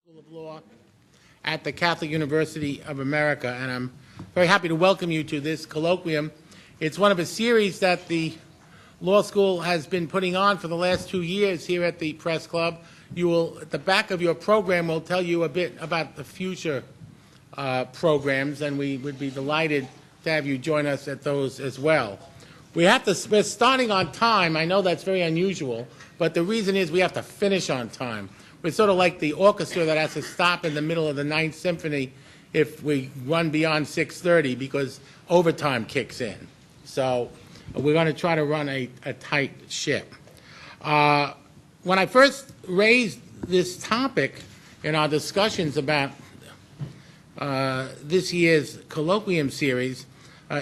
School of Law at the Catholic University of America, and I'm very happy to welcome you to this colloquium. It's one of a series that the law school has been putting on for the last 2 years here at the Press Club. You will, at the back of your program, will tell you a bit about the future programs, and we would be delighted to have you join us at those as well. We're starting on time. I know that's very unusual, but the reason is we have to finish on time. We're sort of like the orchestra that has to stop in the middle of the Ninth Symphony if we run beyond 6:30 because overtime kicks in. So we're going to try to run a tight ship. When I first raised this topic in our discussions about this year's colloquium series,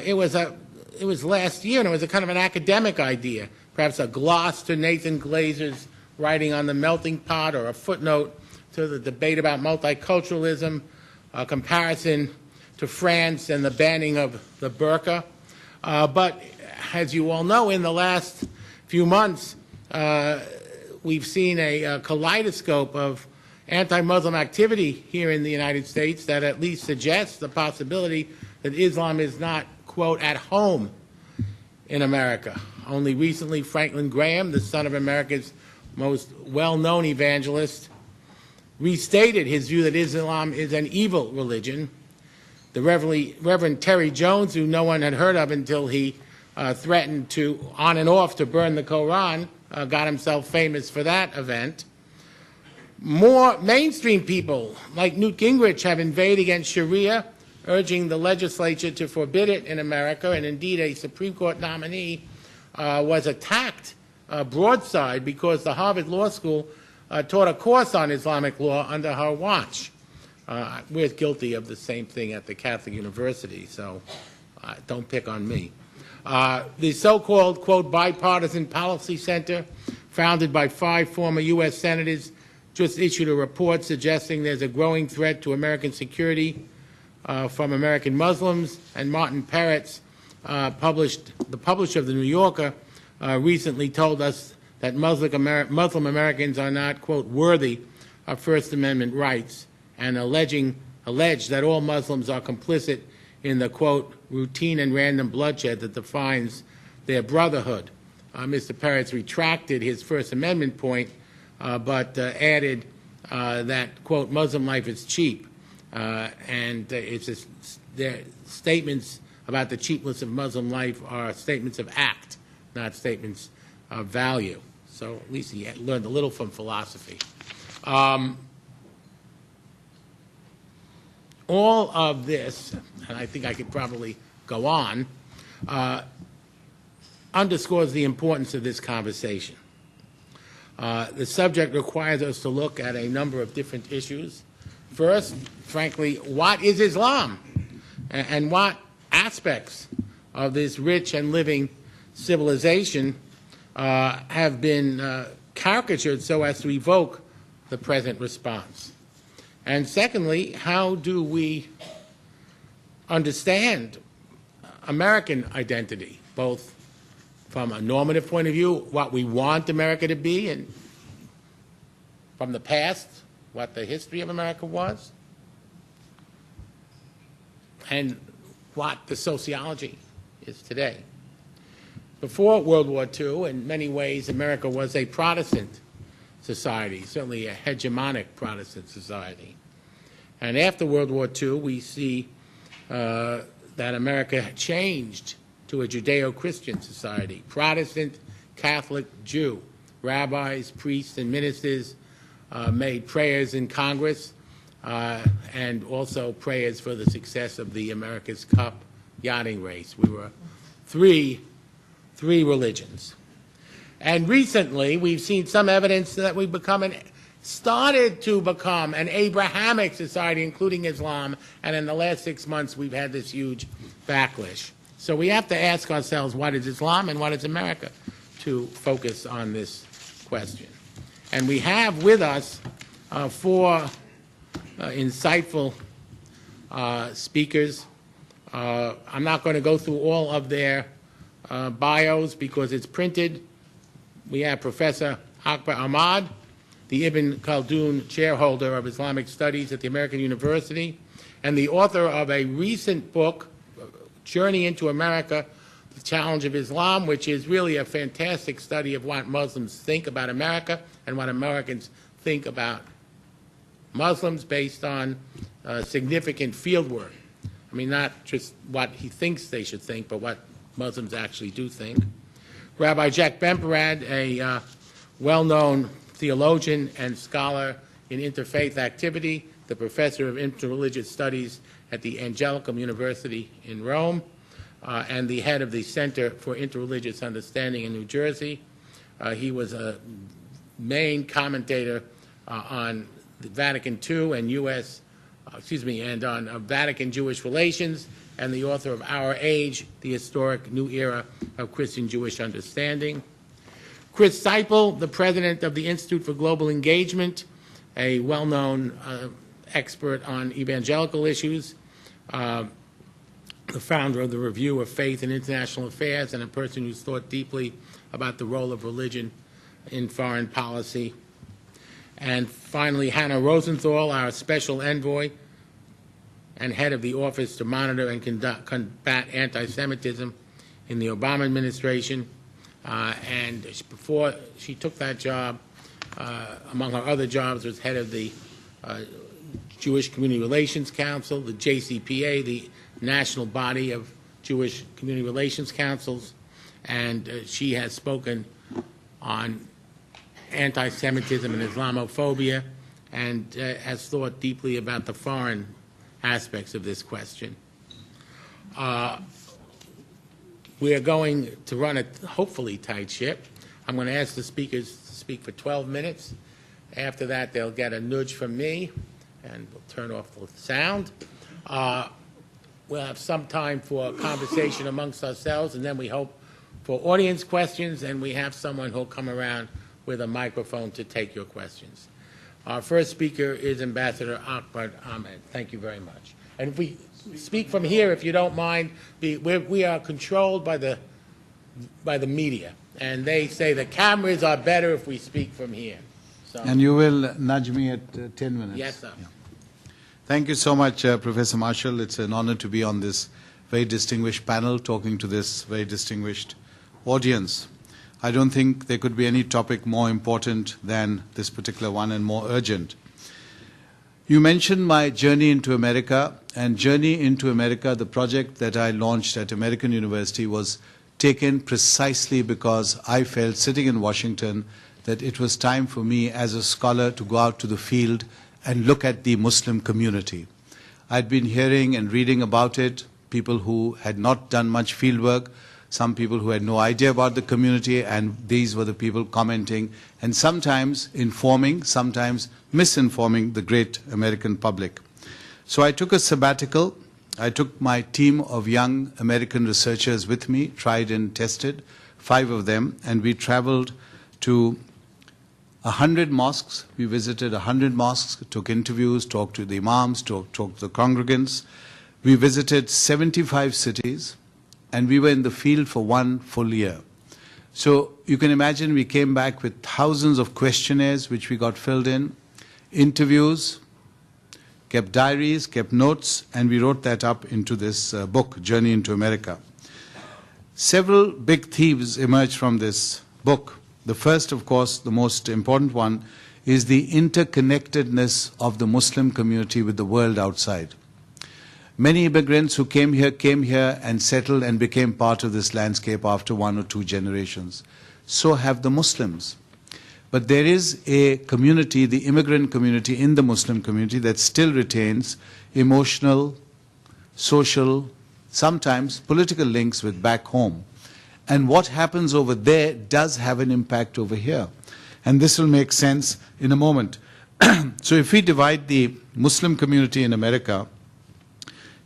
it was last year, and it was a kind of an academic idea, perhaps a gloss to Nathan Glazer's writing on the melting pot, or a footnote to the debate about multiculturalism, a comparison to France and the banning of the burqa. But as you all know, in the last few months, we've seen a kaleidoscope of anti-Muslim activity here in the United States that at least suggests the possibility that Islam is not, quote, at home in America. Only recently, Franklin Graham, the son of America's most well-known evangelist, restated his view that Islam is an evil religion. The Reverend Terry Jones, who no one had heard of until he threatened to, on and off, to burn the Quran, got himself famous for that event. More mainstream people, like Newt Gingrich, have inveighed against Sharia, urging the legislature to forbid it in America, and indeed a Supreme Court nominee was attacked broadside because the Harvard Law School taught a course on Islamic law under her watch. We're guilty of the same thing at the Catholic University, so don't pick on me. The so-called, quote, Bipartisan Policy Center, founded by 5 former U.S. senators, just issued a report suggesting there's a growing threat to American security from American Muslims, and Martin Peretz, the publisher of The New Yorker, recently told us that Muslim Americans are not, quote, worthy of First Amendment rights, and alleged that all Muslims are complicit in the, quote, routine and random bloodshed that defines their brotherhood. Mr. Peretz retracted his First Amendment point, but added that, quote, Muslim life is cheap. And their statements about the cheapness of Muslim life are statements of act, not statements of value. So at least he learned a little from philosophy. All of this, and I think I could probably go on, underscores the importance of this conversation. The subject requires us to look at a number of different issues. First, frankly, what is Islam? And what aspects of this rich and living civilization have been caricatured so as to evoke the present response? And secondly, how do we understand American identity, both from a normative point of view, what we want America to be, and from the past, what the history of America was, and what the sociology is today. Before World War II, in many ways, America was a Protestant society, certainly a hegemonic Protestant society. And after World War II, we see that America changed to a Judeo-Christian society, Protestant, Catholic, Jew. Rabbis, priests, and ministers made prayers in Congress, and also prayers for the success of the America's Cup yachting race. We were three religions. And recently, we've seen some evidence that we've started to become an Abrahamic society, including Islam, and in the last 6 months, we've had this huge backlash. So we have to ask ourselves, what is Islam and what is America, to focus on this question. And we have with us 4 insightful speakers. I'm not going to go through all of their bios because it's printed. We have Professor Akbar Ahmed, the Ibn Khaldun Chairholder of Islamic Studies at the American University, and the author of a recent book, Journey into America, The Challenge of Islam, which is really a fantastic study of what Muslims think about America and what Americans think about Muslims based on significant field work. I mean, not just what he thinks they should think, but what Muslims actually do think. Rabbi Jack Bemporad, a well-known theologian and scholar in interfaith activity, the professor of interreligious studies at the Angelicum University in Rome, and the head of the Center for Interreligious Understanding in New Jersey. He was a main commentator on the Vatican II and and on Vatican Jewish relations, and the author of Our Age, the Historic New Era of Christian-Jewish Understanding. Chris Seiple, the president of the Institute for Global Engagement, a well-known expert on evangelical issues, the founder of the Review of Faith and International Affairs, and a person who's thought deeply about the role of religion in foreign policy. And finally, Hannah Rosenthal, our special envoy and head of the Office to Monitor and Combat Anti-Semitism in the Obama administration. And before she took that job, among her other jobs, was head of the Jewish Community Relations Council, the JCPA, the national body of Jewish Community Relations Councils, and she has spoken on anti-Semitism and Islamophobia, and has thought deeply about the foreign aspects of this question. We are going to run a hopefully tight ship. I'm going to ask the speakers to speak for 12 minutes. After that, they'll get a nudge from me, and we'll turn off the sound. We'll have some time for conversation amongst ourselves, and then we hope for audience questions, and we have someone who'll come around with a microphone to take your questions. Our first speaker is Ambassador Akbar Ahmed. Thank you very much. And if we speak from here, if you don't mind, we are controlled by the media, and they say the cameras are better if we speak from here. So, and you will nudge me at 10 minutes. Yes, sir. Yeah. Thank you so much, Professor Marshall. It's an honor to be on this very distinguished panel talking to this very distinguished audience. I don't think there could be any topic more important than this particular one and more urgent. You mentioned my journey into America, and Journey into America, the project that I launched at American University, was taken precisely because I felt, sitting in Washington, that it was time for me as a scholar to go out to the field and look at the Muslim community. I'd been hearing and reading about it, people who had not done much field work, some people who had no idea about the community, and these were the people commenting and sometimes informing, sometimes misinforming the great American public. So I took a sabbatical. I took my team of young American researchers with me, tried and tested, 5 of them, and we traveled to 100 mosques. We visited 100 mosques, took interviews, talked to the imams, talked to the congregants. We visited 75 cities, and we were in the field for 1 full year. So you can imagine we came back with thousands of questionnaires which we got filled in, interviews, kept diaries, kept notes, and we wrote that up into this book, Journey into America. Several big themes emerged from this book. The first, of course, the most important one, is the interconnectedness of the Muslim community with the world outside. Many immigrants who came here and settled and became part of this landscape after 1 or 2 generations. So have the Muslims. But there is a community, the immigrant community in the Muslim community, that still retains emotional, social, sometimes political links with back home. And what happens over there does have an impact over here. And this will make sense in a moment. So if we divide the Muslim community in America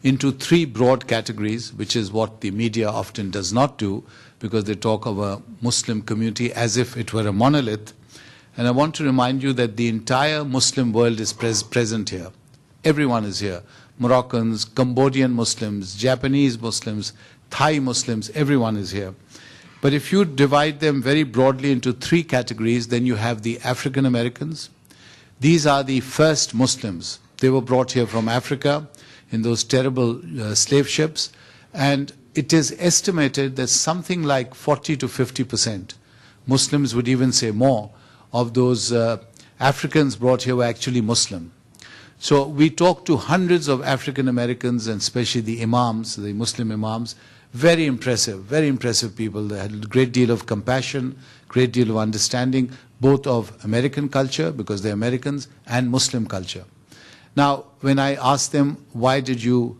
into 3 broad categories, which is what the media often does not do, because they talk of a Muslim community as if it were a monolith. And I want to remind you that the entire Muslim world is present here. Everyone is here. Moroccans, Cambodian Muslims, Japanese Muslims, Thai Muslims, everyone is here. But if you divide them very broadly into three categories, then you have the African Americans. These are the first Muslims. They were brought here from Africa in those terrible slave ships, and it is estimated that something like 40 to 50%, Muslims would even say more, of those Africans brought here were actually Muslim. So we talked to hundreds of African Americans, and especially the imams, the Muslim imams. Very impressive people. They had a great deal of compassion, great deal of understanding, both of American culture, because they're Americans, and Muslim culture. Now, when I asked them, why did you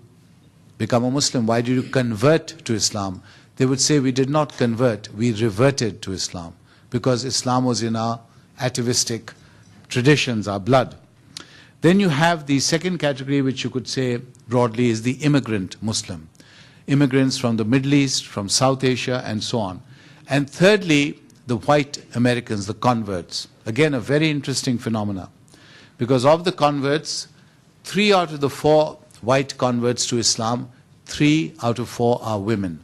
become a Muslim? Why did you convert to Islam? They would say, we did not convert, we reverted to Islam, because Islam was in our atavistic traditions, our blood. Then you have the second category, which you could say broadly is the immigrant Muslim. Immigrants from the Middle East, from South Asia, and so on. And thirdly, the white Americans, the converts. Again, a very interesting phenomena. Because of the converts, 3 out of the 4 white converts to Islam, 3 out of 4 are women.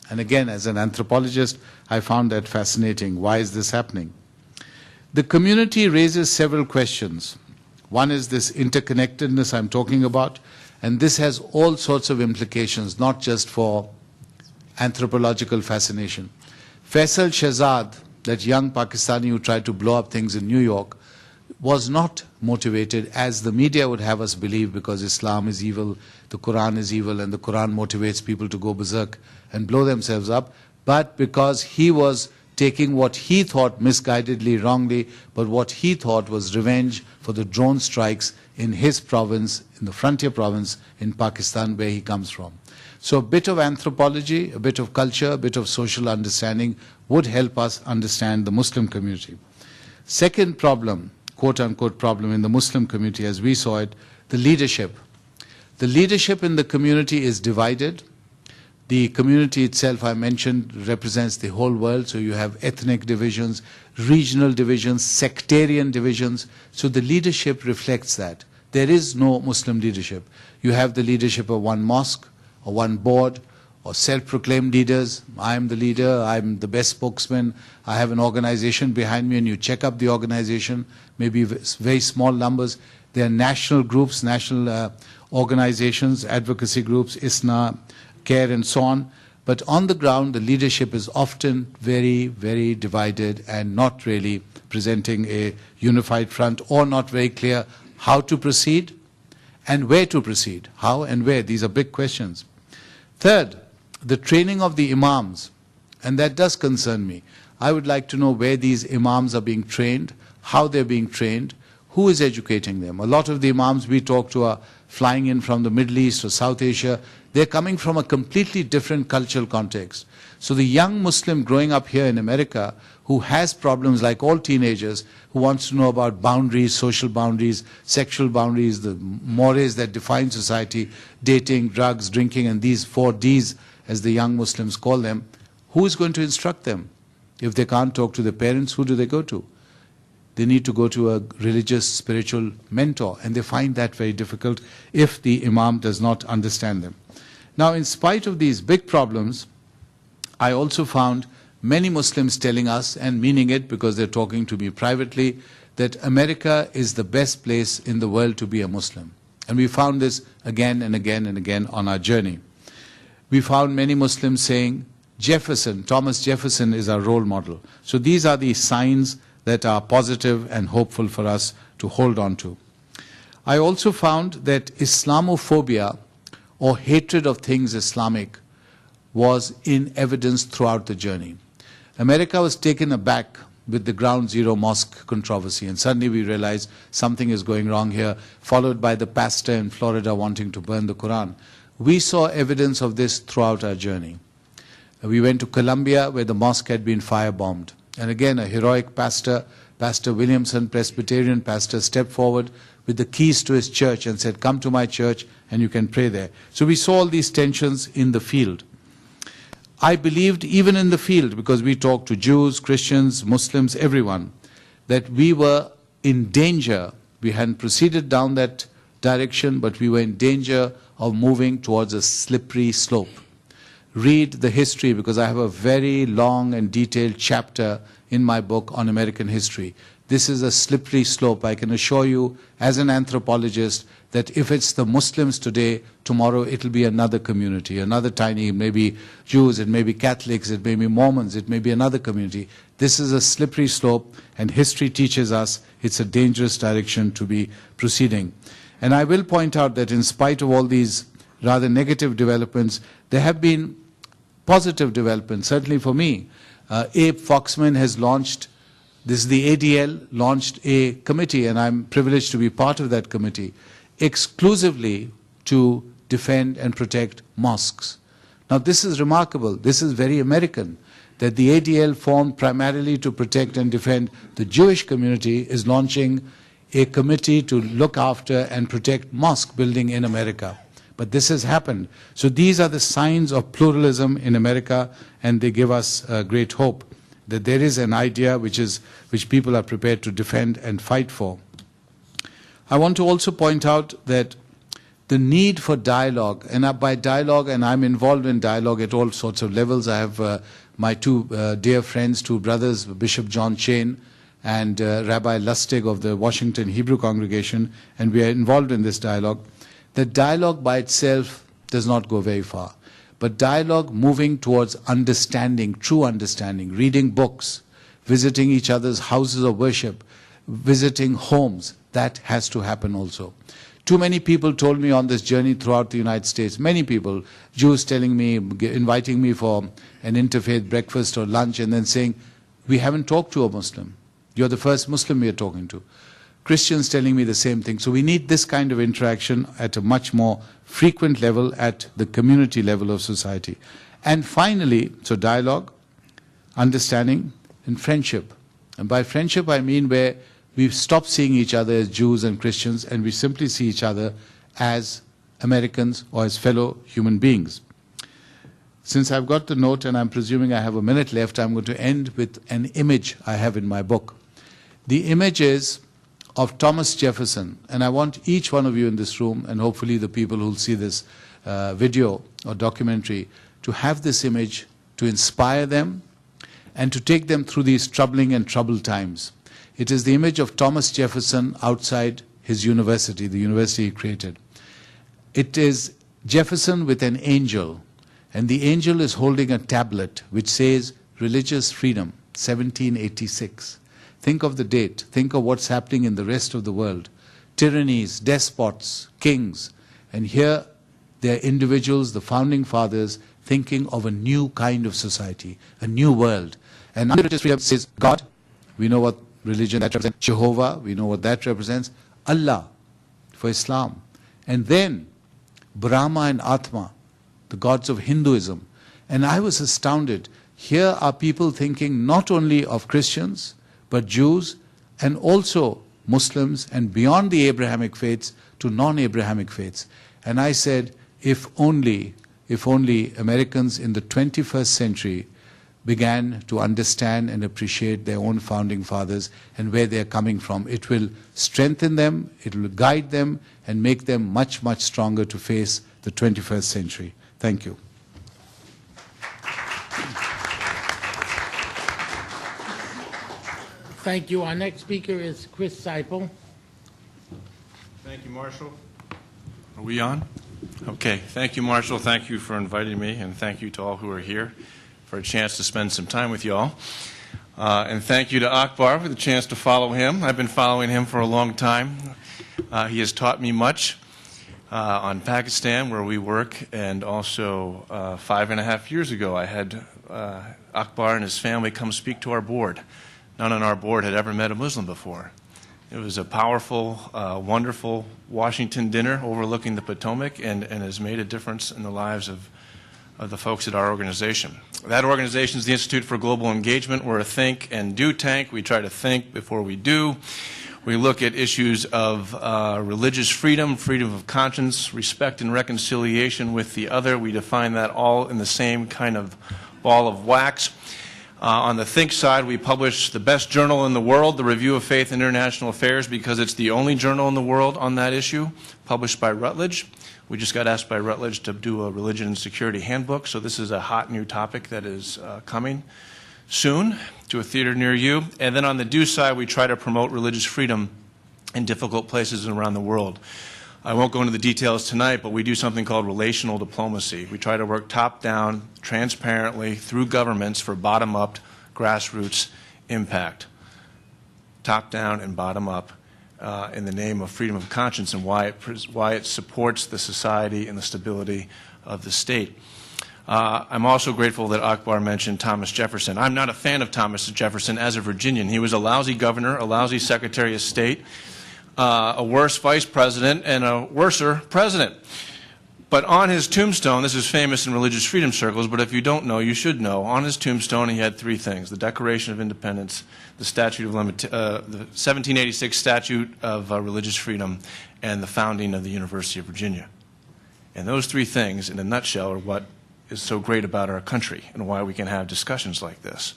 And again, as an anthropologist, I found that fascinating. Why is this happening? The community raises several questions. One is this interconnectedness I'm talking about, and this has all sorts of implications, not just for anthropological fascination. Faisal Shehzad, that young Pakistani who tried to blow up things in New York, was not motivated as the media would have us believe, because Islam is evil, the Quran is evil, and the Quran motivates people to go berserk and blow themselves up, but because he was taking what he thought misguidedly, wrongly, but what he thought was revenge for the drone strikes in his province, in the frontier province in Pakistan, where he comes from. So a bit of anthropology, a bit of culture, a bit of social understanding would help us understand the Muslim community. Second problem, quote-unquote problem in the Muslim community as we saw it, the leadership. The leadership in the community is divided. The community itself, I mentioned, represents the whole world, so you have ethnic divisions, regional divisions, sectarian divisions. So the leadership reflects that. There is no Muslim leadership. You have the leadership of one mosque, or one board, or self-proclaimed leaders. I am the leader, I'm the best spokesman, I have an organization behind me, and you check up the organization, maybe very small numbers. There are national groups, national organizations, advocacy groups, ISNA, CARE, and so on. But on the ground, the leadership is often very, very divided and not really presenting a unified front, or not very clear how to proceed and where to proceed. How and where? These are big questions. Third, the training of the imams, and that does concern me. I would like to know where these imams are being trained, how they're being trained, who is educating them. A lot of the imams we talk to are flying in from the Middle East or South Asia. They're coming from a completely different cultural context. So the young Muslim growing up here in America, who has problems like all teenagers, who wants to know about boundaries, social boundaries, sexual boundaries, the mores that define society, dating, drugs, drinking, and these 4 Ds, as the young Muslims call them, who is going to instruct them? If they can't talk to their parents, who do they go to? They need to go to a religious, spiritual mentor, and they find that very difficult if the imam does not understand them. Now, in spite of these big problems, I also found many Muslims telling us, and meaning it because they're talking to me privately, that America is the best place in the world to be a Muslim. And we found this again and again and again on our journey. We found many Muslims saying, Jefferson, Thomas Jefferson is our role model. So these are the signs that are positive and hopeful for us to hold on to. I also found that Islamophobia, or hatred of things Islamic, was in evidence throughout the journey. America was taken aback with the Ground Zero mosque controversy, and suddenly we realized something is going wrong here, followed by the pastor in Florida wanting to burn the Quran. We saw evidence of this throughout our journey. We went to Colombia, where the mosque had been firebombed. And again, a heroic pastor, Pastor Williamson, Presbyterian pastor, stepped forward with the keys to his church and said, come to my church and you can pray there. So we saw all these tensions in the field. I believed even in the field, because we talked to Jews, Christians, Muslims, everyone, that we were in danger. We hadn't proceeded down that direction, but we were in danger of moving towards a slippery slope. read the history, because I have a very long and detailed chapter in my book on American history. This is a slippery slope. I can assure you, as an anthropologist, that if it's the Muslims today, tomorrow it'll be another community, another tiny, it may be Jews, it may be Catholics, it may be Mormons, it may be another community. This is a slippery slope, and history teaches us it's a dangerous direction to be proceeding. And I will point out that in spite of all these rather negative developments, there have been positive developments, certainly for me. Abe Foxman has launched, this is the ADL, launched a committee, and I'm privileged to be part of that committee, exclusively to defend and protect mosques. Now this is remarkable, this is very American, that the ADL, formed primarily to protect and defend the Jewish community, is launching a committee to look after and protect mosque building in America. But this has happened. So these are the signs of pluralism in America, and they give us great hope that there is an idea which people are prepared to defend and fight for. I want to also point out that the need for dialogue, and by dialogue, and I'm involved in dialogue at all sorts of levels. I have my two dear friends, two brothers, Bishop John Chain and Rabbi Lustig of the Washington Hebrew congregation, and we are involved in this dialogue. That dialogue by itself does not go very far. But dialogue moving towards understanding, true understanding, reading books, visiting each other's houses of worship, visiting homes, that has to happen also. Too many people told me on this journey throughout the United States, many people, Jews telling me, inviting me for an interfaith breakfast or lunch, and then saying, we haven't talked to a Muslim. You're the first Muslim we are talking to. Christians telling me the same thing. So we need this kind of interaction at a much more frequent level, at the community level of society. And finally, so dialogue, understanding, and friendship. And by friendship I mean where we've stopped seeing each other as Jews and Christians, and we simply see each other as Americans or as fellow human beings. Since I've got the note, and I'm presuming I have a minute left, I'm going to end with an image I have in my book. The image is of Thomas Jefferson, and I want each one of you in this room, and hopefully the people who will see this video or documentary, to have this image to inspire them and to take them through these troubling and troubled times. It is the image of Thomas Jefferson outside his university, the university he created. It is Jefferson with an angel, and the angel is holding a tablet which says Religious Freedom, 1786. Think of the date. Think of what's happening in the rest of the world. Tyrannies, despots, kings. And here there are individuals, the founding fathers, thinking of a new kind of society, a new world. And under religious freedom says God. We know what religion that represents. Jehovah, we know what that represents. Allah for Islam. And then Brahma and Atma, the gods of Hinduism. And I was astounded. Here are people thinking not only of Christians, but Jews, and also Muslims, and beyond the Abrahamic faiths to non-Abrahamic faiths. And I said, if only Americans in the 21st century began to understand and appreciate their own founding fathers and where they are coming from, it will strengthen them, it will guide them, and make them much, much stronger to face the 21st century. Thank you. Thank you. Our next speaker is Chris Seiple. Thank you, Marshall. Are we on? Okay. Thank you, Marshall. Thank you for inviting me, and thank you to all who are here for a chance to spend some time with you all. And thank you to Akbar for the chance to follow him. I've been following him for a long time. He has taught me much on Pakistan, where we work, and also 5.5 years ago I had Akbar and his family come speak to our board. None on our board had ever met a Muslim before. It was a powerful, wonderful Washington dinner overlooking the Potomac, and has made a difference in the lives of the folks at our organization. That organization is the Institute for Global Engagement. We're a think and do tank. We try to think before we do. We look at issues of religious freedom, freedom of conscience, respect and reconciliation with the other. We define that all in the same kind of ball of wax. On the think side, we publish the best journal in the world, the Review of Faith and International Affairs, because it's the only journal in the world on that issue, published by Routledge. We just got asked by Routledge to do a religion and security handbook, so this is a hot new topic that is coming soon to a theater near you. And then on the do side, we try to promote religious freedom in difficult places around the world. I won't go into the details tonight, but we do something called relational diplomacy. We try to work top-down, transparently, through governments for bottom-up, grassroots impact. Top-down and bottom-up in the name of freedom of conscience and why it supports the society and the stability of the state. I'm also grateful that Akbar mentioned Thomas Jefferson. I'm not a fan of Thomas Jefferson as a Virginian. He was a lousy governor, a lousy Secretary of State, a worse vice president, and a worser president. But on his tombstone, this is famous in religious freedom circles, but if you don't know, you should know. On his tombstone, he had three things: the Declaration of Independence, the the 1786 Statute of Religious Freedom, and the founding of the University of Virginia. And those three things, in a nutshell, are what is so great about our country and why we can have discussions like this.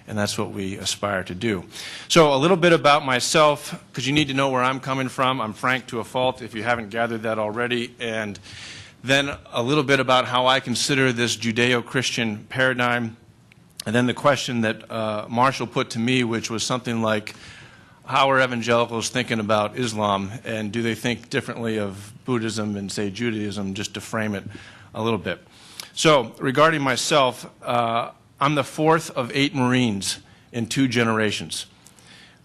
And that's what we aspire to do. So a little bit about myself, because you need to know where I'm coming from. I'm frank to a fault if you haven't gathered that already. And then a little bit about how I consider this Judeo-Christian paradigm. And then the question that Marshall put to me, which was something like, how are evangelicals thinking about Islam, and do they think differently of Buddhism and, say, Judaism, just to frame it a little bit. So regarding myself, I'm the fourth of 8 Marines in 2 generations.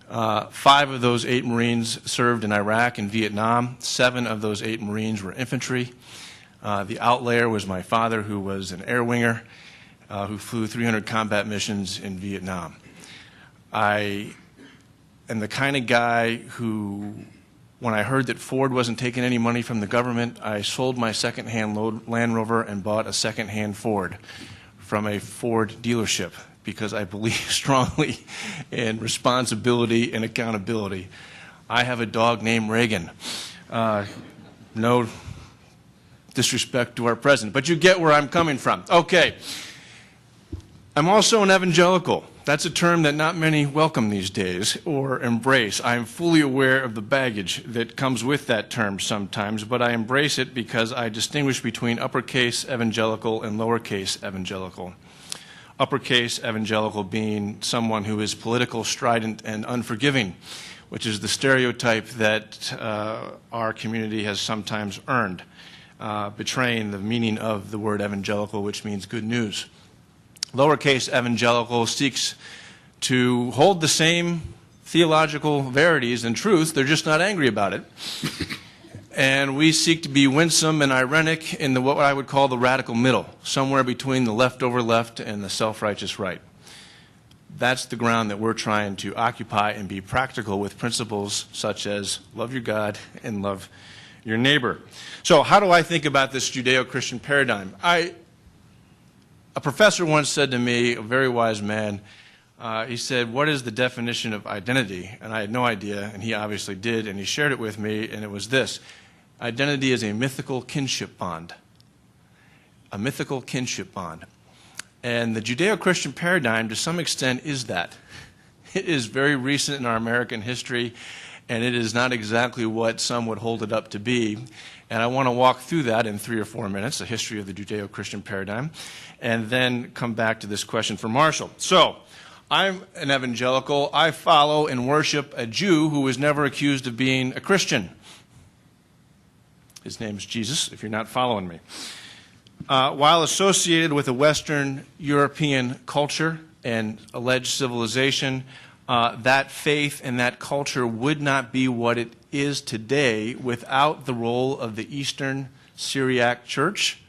5 of those 8 Marines served in Iraq and Vietnam. 7 of those 8 Marines were infantry. The outlayer was my father, who was an air winger, who flew 300 combat missions in Vietnam. I am the kind of guy who, when I heard that Ford wasn't taking any money from the government, I sold my second-hand Land Rover and bought a second-hand Ford from a Ford dealership, because I believe strongly in responsibility and accountability. I have a dog named Reagan. No disrespect to our president, but you get where I'm coming from. Okay. I'm also an evangelical. That's a term that not many welcome these days or embrace. I'm fully aware of the baggage that comes with that term sometimes, but I embrace it because I distinguish between uppercase evangelical and lowercase evangelical. Uppercase evangelical being someone who is political, strident, and unforgiving, which is the stereotype that our community has sometimes earned, betraying the meaning of the word evangelical, which means good news. Lowercase evangelical seeks to hold the same theological verities and truth, they're just not angry about it. And we seek to be winsome and ironic in what I would call the radical middle, somewhere between the leftover left and the self-righteous right. That's the ground that we're trying to occupy and be practical with principles such as love your God and love your neighbor. So how do I think about this Judeo-Christian paradigm? A professor once said to me, a very wise man, he said, what is the definition of identity? And I had no idea, and he obviously did, and he shared it with me, and it was this: identity is a mythical kinship bond. A mythical kinship bond. And the Judeo-Christian paradigm, to some extent, is that. It is very recent in our American history, and it is not exactly what some would hold it up to be. And I want to walk through that in 3 or 4 minutes, the history of the Judeo-Christian paradigm, and then come back to this question for Marshall. So, I'm an evangelical. I follow and worship a Jew who was never accused of being a Christian. His name's Jesus, if you're not following me. While associated with a Western European culture and alleged civilization, that faith and that culture would not be what it is today without the role of the Eastern Syriac Church,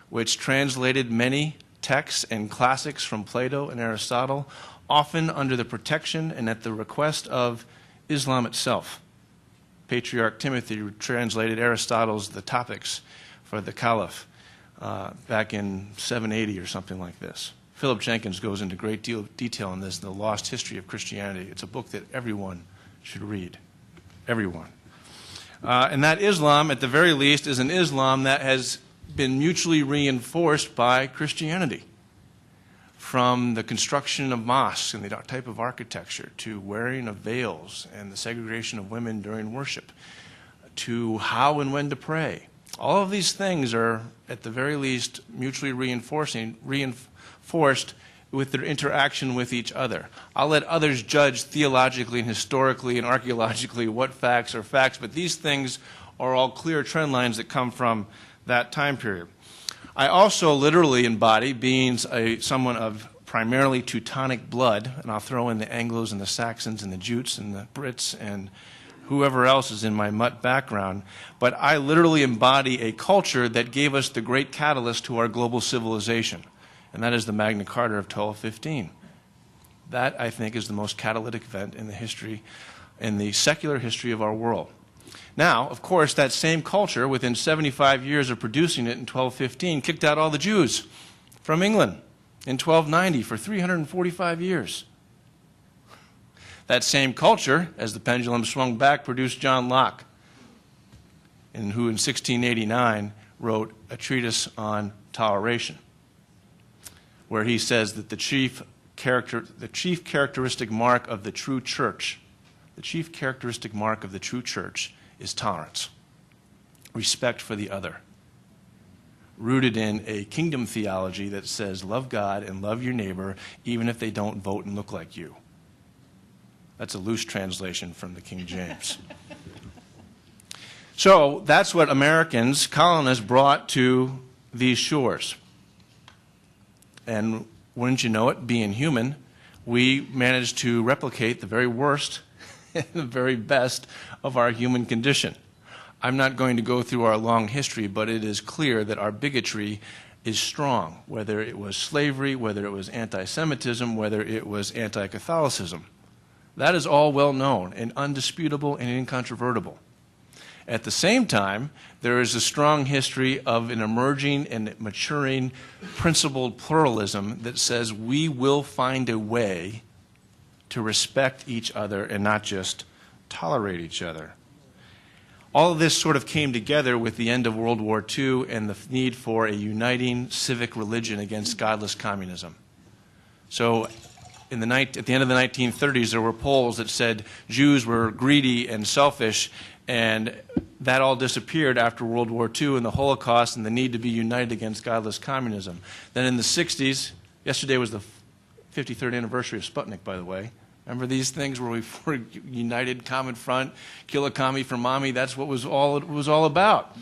which translated many texts and classics from Plato and Aristotle, often under the protection and at the request of Islam itself. Patriarch Timothy translated Aristotle's The Topics for the Caliph back in 780 or something like this. Philip Jenkins goes into great detail on this in The Lost History of Christianity. It's a book that everyone should read. Everyone. And that Islam, at the very least, is an Islam that has been mutually reinforced by Christianity. from the construction of mosques and the type of architecture, to wearing of veils and the segregation of women during worship, to how and when to pray. All of these things are, at the very least, mutually reinforced with their interaction with each other. I'll let others judge theologically and historically and archaeologically what facts are facts, but these things are all clear trend lines that come from that time period. I also literally embody, being someone of primarily Teutonic blood, and I'll throw in the Anglos and the Saxons and the Jutes and the Brits and whoever else is in my mutt background, but I literally embody a culture that gave us the great catalyst to our global civilization, and that is the Magna Carta of 1215. That, I think, is the most catalytic event in the history, in the secular history of our world. Now, of course, that same culture, within 75 years of producing it in 1215, kicked out all the Jews from England in 1290 for 345 years. That same culture, as the pendulum swung back, produced John Locke, who in 1689 wrote a treatise on toleration, where he says that the chief characteristic mark of the true church, is tolerance, respect for the other, rooted in a kingdom theology that says love God and love your neighbor even if they don't vote and look like you. That's a loose translation from the King James. So that's what Americans, colonists, brought to these shores. And wouldn't you know it, being human, we managed to replicate the very worst and the very best of our human condition. I'm not going to go through our long history, but it is clear that our bigotry is strong, whether it was slavery, whether it was anti-Semitism, whether it was anti-Catholicism. That is all well known and undisputable and incontrovertible. At the same time, there is a strong history of an emerging and maturing principled pluralism that says we will find a way to respect each other and not just tolerate each other. All of this sort of came together with the end of World War II and the need for a uniting civic religion against godless communism. So at the end of the 1930s, there were polls that said Jews were greedy and selfish, and that all disappeared after World War II and the Holocaust and the need to be united against godless communism. Then in the 60s, yesterday was the 53rd anniversary of Sputnik, by the way. Remember these things where we were united, common front, kill a commie for mommy? That's what it was all about.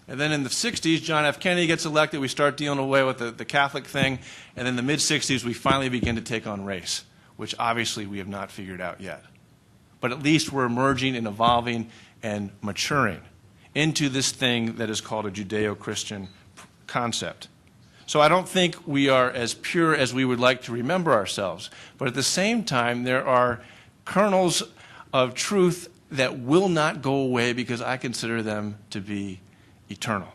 And then in the 60s, John F. Kennedy gets elected. We start dealing away with the Catholic thing. And in the mid-60s, we finally begin to take on race, which obviously we have not figured out yet. But at least we're emerging and evolving and maturing into this thing that is called a Judeo-Christian concept. So I don't think we are as pure as we would like to remember ourselves. But at the same time, there are kernels of truth that will not go away because I consider them to be eternal.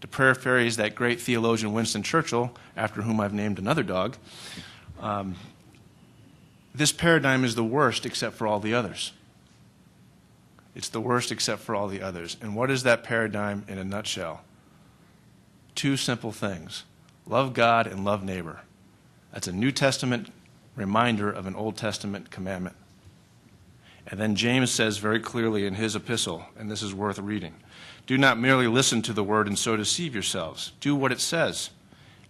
To paraphrase that great theologian Winston Churchill, after whom I've named another dog, this paradigm is the worst except for all the others. It's the worst except for all the others. And what is that paradigm in a nutshell? Two simple things: love God and love neighbor. That's a New Testament reminder of an Old Testament commandment. And then James says very clearly in his epistle, and this is worth reading, do not merely listen to the word and so deceive yourselves. Do what it says.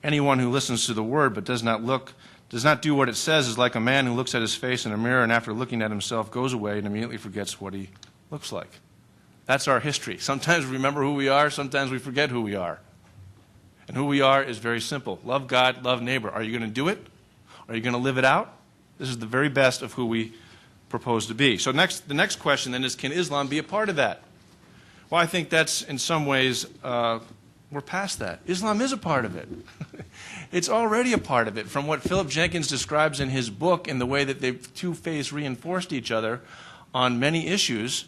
Anyone who listens to the word but does not do what it says is like a man who looks at his face in a mirror and after looking at himself goes away and immediately forgets what he looks like. That's our history. Sometimes we remember who we are, sometimes we forget who we are. And who we are is very simple. Love God, love neighbor. Are you going to do it? Are you going to live it out? This is the very best of who we propose to be. So the next question then is, can Islam be a part of that? Well, I think that's in some ways, we're past that. Islam is a part of it. It's already a part of it. From what Philip Jenkins describes in his book and the way that the two faiths reinforced each other on many issues,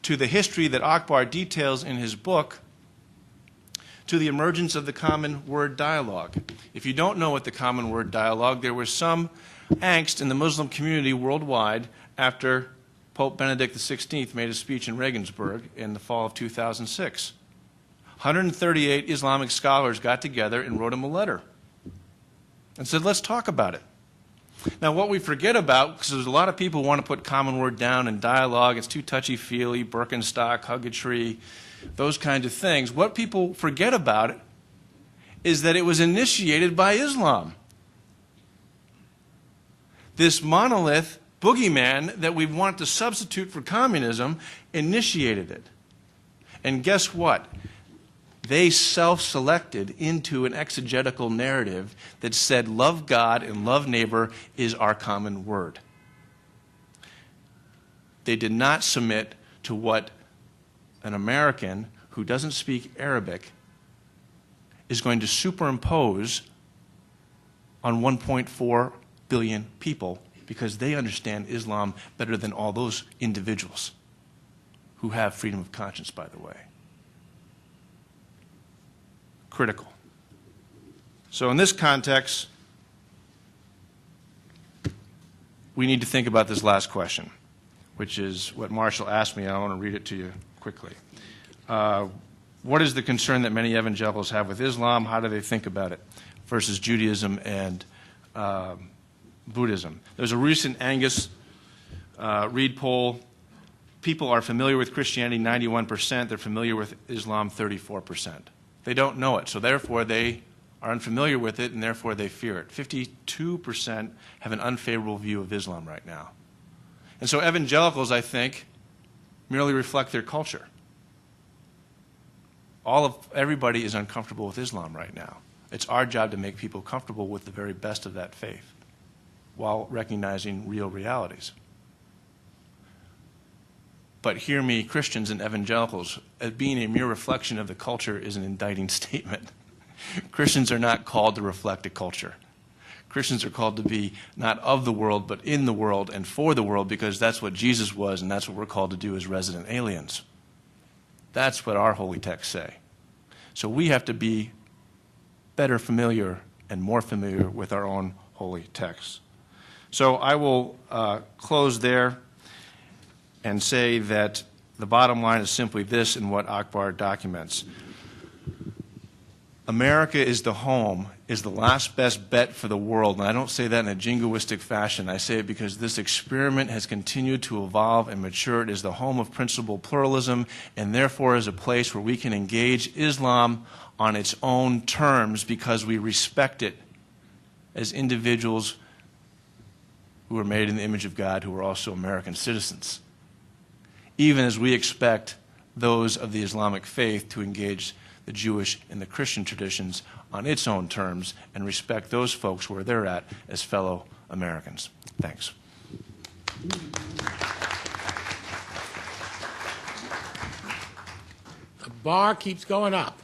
to the history that Akbar details in his book, to the emergence of the common word dialogue. If you don't know what the common word dialogue, there was some angst in the Muslim community worldwide after Pope Benedict XVI made a speech in Regensburg in the fall of 2006. 138 Islamic scholars got together and wrote him a letter. and said, let's talk about it. Now, what we forget about, because there's a lot of people who want to put common word down in dialogue, it's too touchy-feely, Birkenstock, hug a tree, those kinds of things. What people forget about it is that it was initiated by Islam. This monolith boogeyman that we want to substitute for communism initiated it. And guess what? They self-selected into an exegetical narrative that said love God and love neighbor is our common word. They did not submit to what an American who doesn't speak Arabic is going to superimpose on 1.4 billion people, because they understand Islam better than all those individuals who have freedom of conscience, by the way. Critical. So in this context, we need to think about this last question, which is what Marshall asked me, and I want to read it to you quickly. What is the concern that many evangelicals have with Islam? How do they think about it versus Judaism and Buddhism? There's a recent Angus Reid poll. People are familiar with Christianity, 91%. They're familiar with Islam, 34%. They don't know it, so therefore they are unfamiliar with it, and therefore they fear it. 52% have an unfavorable view of Islam right now. And so evangelicals, I think, merely reflect their culture. Everybody is uncomfortable with Islam right now. It's our job to make people comfortable with the very best of that faith while recognizing real realities. But hear me, Christians and evangelicals, as being a mere reflection of the culture is an indicting statement. Christians are not called to reflect a culture. Christians are called to be not of the world, but in the world and for the world, because that's what Jesus was, and that's what we're called to do as resident aliens. That's what our holy texts say. So we have to be better familiar and more familiar with our own holy texts. So I will close there and say that the bottom line is simply this in what Akbar documents. America is the home, is the last best bet for the world. And I don't say that in a jingoistic fashion. I say it because this experiment has continued to evolve and mature. It is the home of principled pluralism, and therefore is a place where we can engage Islam on its own terms because we respect it as individuals who are made in the image of God, who are also American citizens, even as we expect those of the Islamic faith to engage the Jewish and the Christian traditions on its own terms and respect those folks where they're at as fellow Americans. Thanks. The bar keeps going up.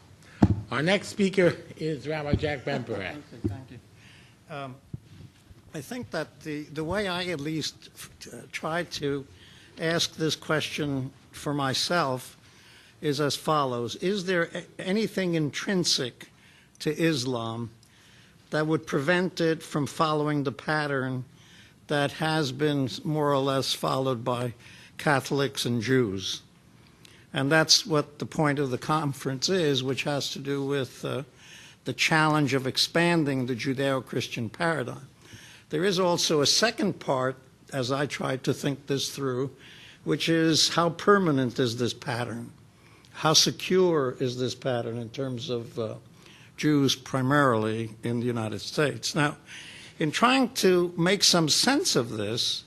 Our next speaker is Rabbi Jack Bemporad. Thank you. I think that the way I at least try to ask this question for myself is as follows. Is there anything intrinsic to Islam that would prevent it from following the pattern that has been more or less followed by Catholics and Jews? And that's what the point of the conference is, which has to do with the challenge of expanding the Judeo-Christian paradigm. There is also a second part, as I tried to think this through, which is how permanent is this pattern? How secure is this pattern in terms of Jews primarily in the United States? Now, in trying to make some sense of this,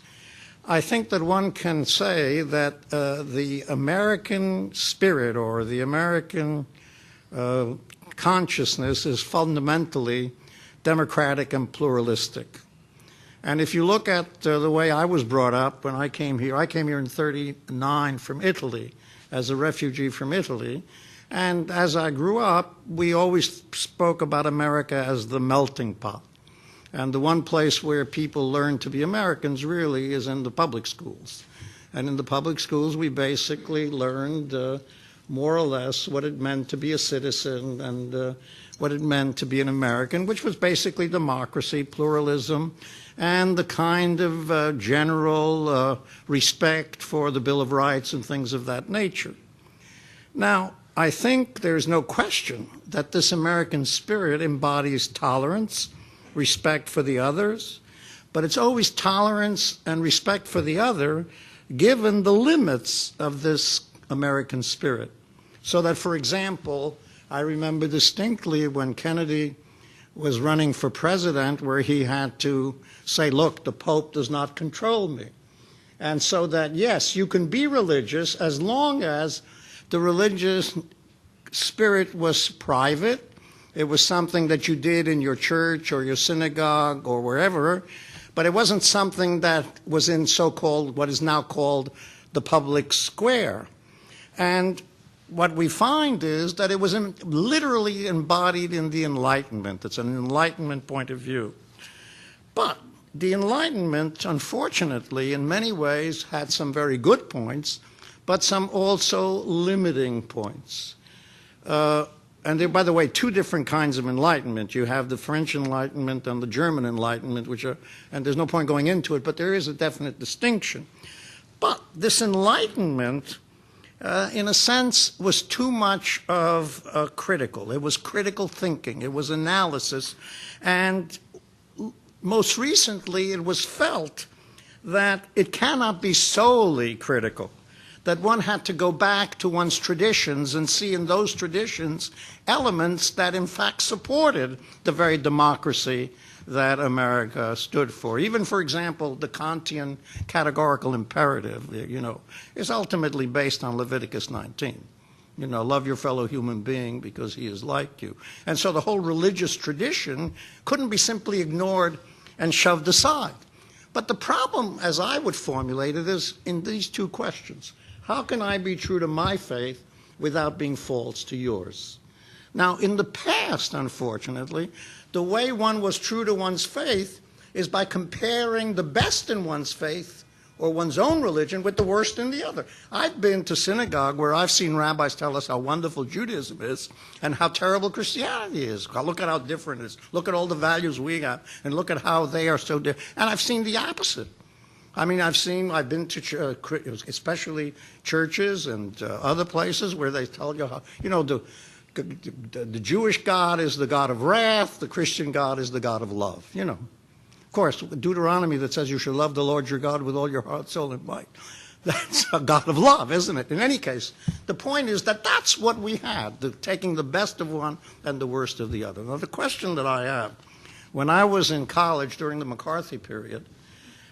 I think that one can say that the American spirit or the American consciousness is fundamentally democratic and pluralistic. And if you look at the way I was brought up when I came here in 1939 from Italy as a refugee from Italy. And as I grew up, we always spoke about America as the melting pot. And the one place where people learn to be Americans really is in the public schools. And in the public schools, we basically learned more or less what it meant to be a citizen and what it meant to be an American, which was basically democracy, pluralism, and the kind of general respect for the Bill of Rights and things of that nature. Now, I think there's no question that this American spirit embodies tolerance, respect for the others, but it's always tolerance and respect for the other given the limits of this American spirit. So that, for example, I remember distinctly when Kennedy was running for president where he had to say, look, the Pope does not control me. And so that, yes, you can be religious as long as the religious spirit was private. It was something that you did in your church or your synagogue or wherever, but it wasn't something that was in so-called, what is now called the public square. And what we find is that it was literally embodied in the Enlightenment. It's an Enlightenment point of view. But the Enlightenment, unfortunately, in many ways had some very good points, but some also limiting points. And there are, by the way, two different kinds of Enlightenment. You have the French Enlightenment and the German Enlightenment, which are, and there's no point going into it, but there is a definite distinction. But this Enlightenment, in a sense, was too much of critical. It was critical thinking. It was analysis. And most recently, it was felt that it cannot be solely critical, that one had to go back to one's traditions and see in those traditions elements that in fact supported the very democracy that America stood for. Even, for example, the Kantian categorical imperative, is ultimately based on Leviticus 19. Love your fellow human being because he is like you. And so the whole religious tradition couldn't be simply ignored and shoved aside. But the problem, as I would formulate it, is in these two questions. How can I be true to my faith without being false to yours? Now, in the past, unfortunately, the way one was true to one's faith is by comparing the best in one's faith or one's own religion with the worst in the other. I've been to synagogue where I've seen rabbis tell us how wonderful Judaism is and how terrible Christianity is. Look at how different it is. Look at all the values we have and look at how they are so different. And I've seen the opposite. I mean, I've been to especially churches and other places where they tell you how, the Jewish God is the God of wrath, the Christian God is the God of love, Of course, Deuteronomy that says you should love the Lord your God with all your heart, soul, and might. That's a God of love, isn't it? In any case, the point is that that's what we had, taking the best of one and the worst of the other. Now, the question that I have, when I was in college during the McCarthy period,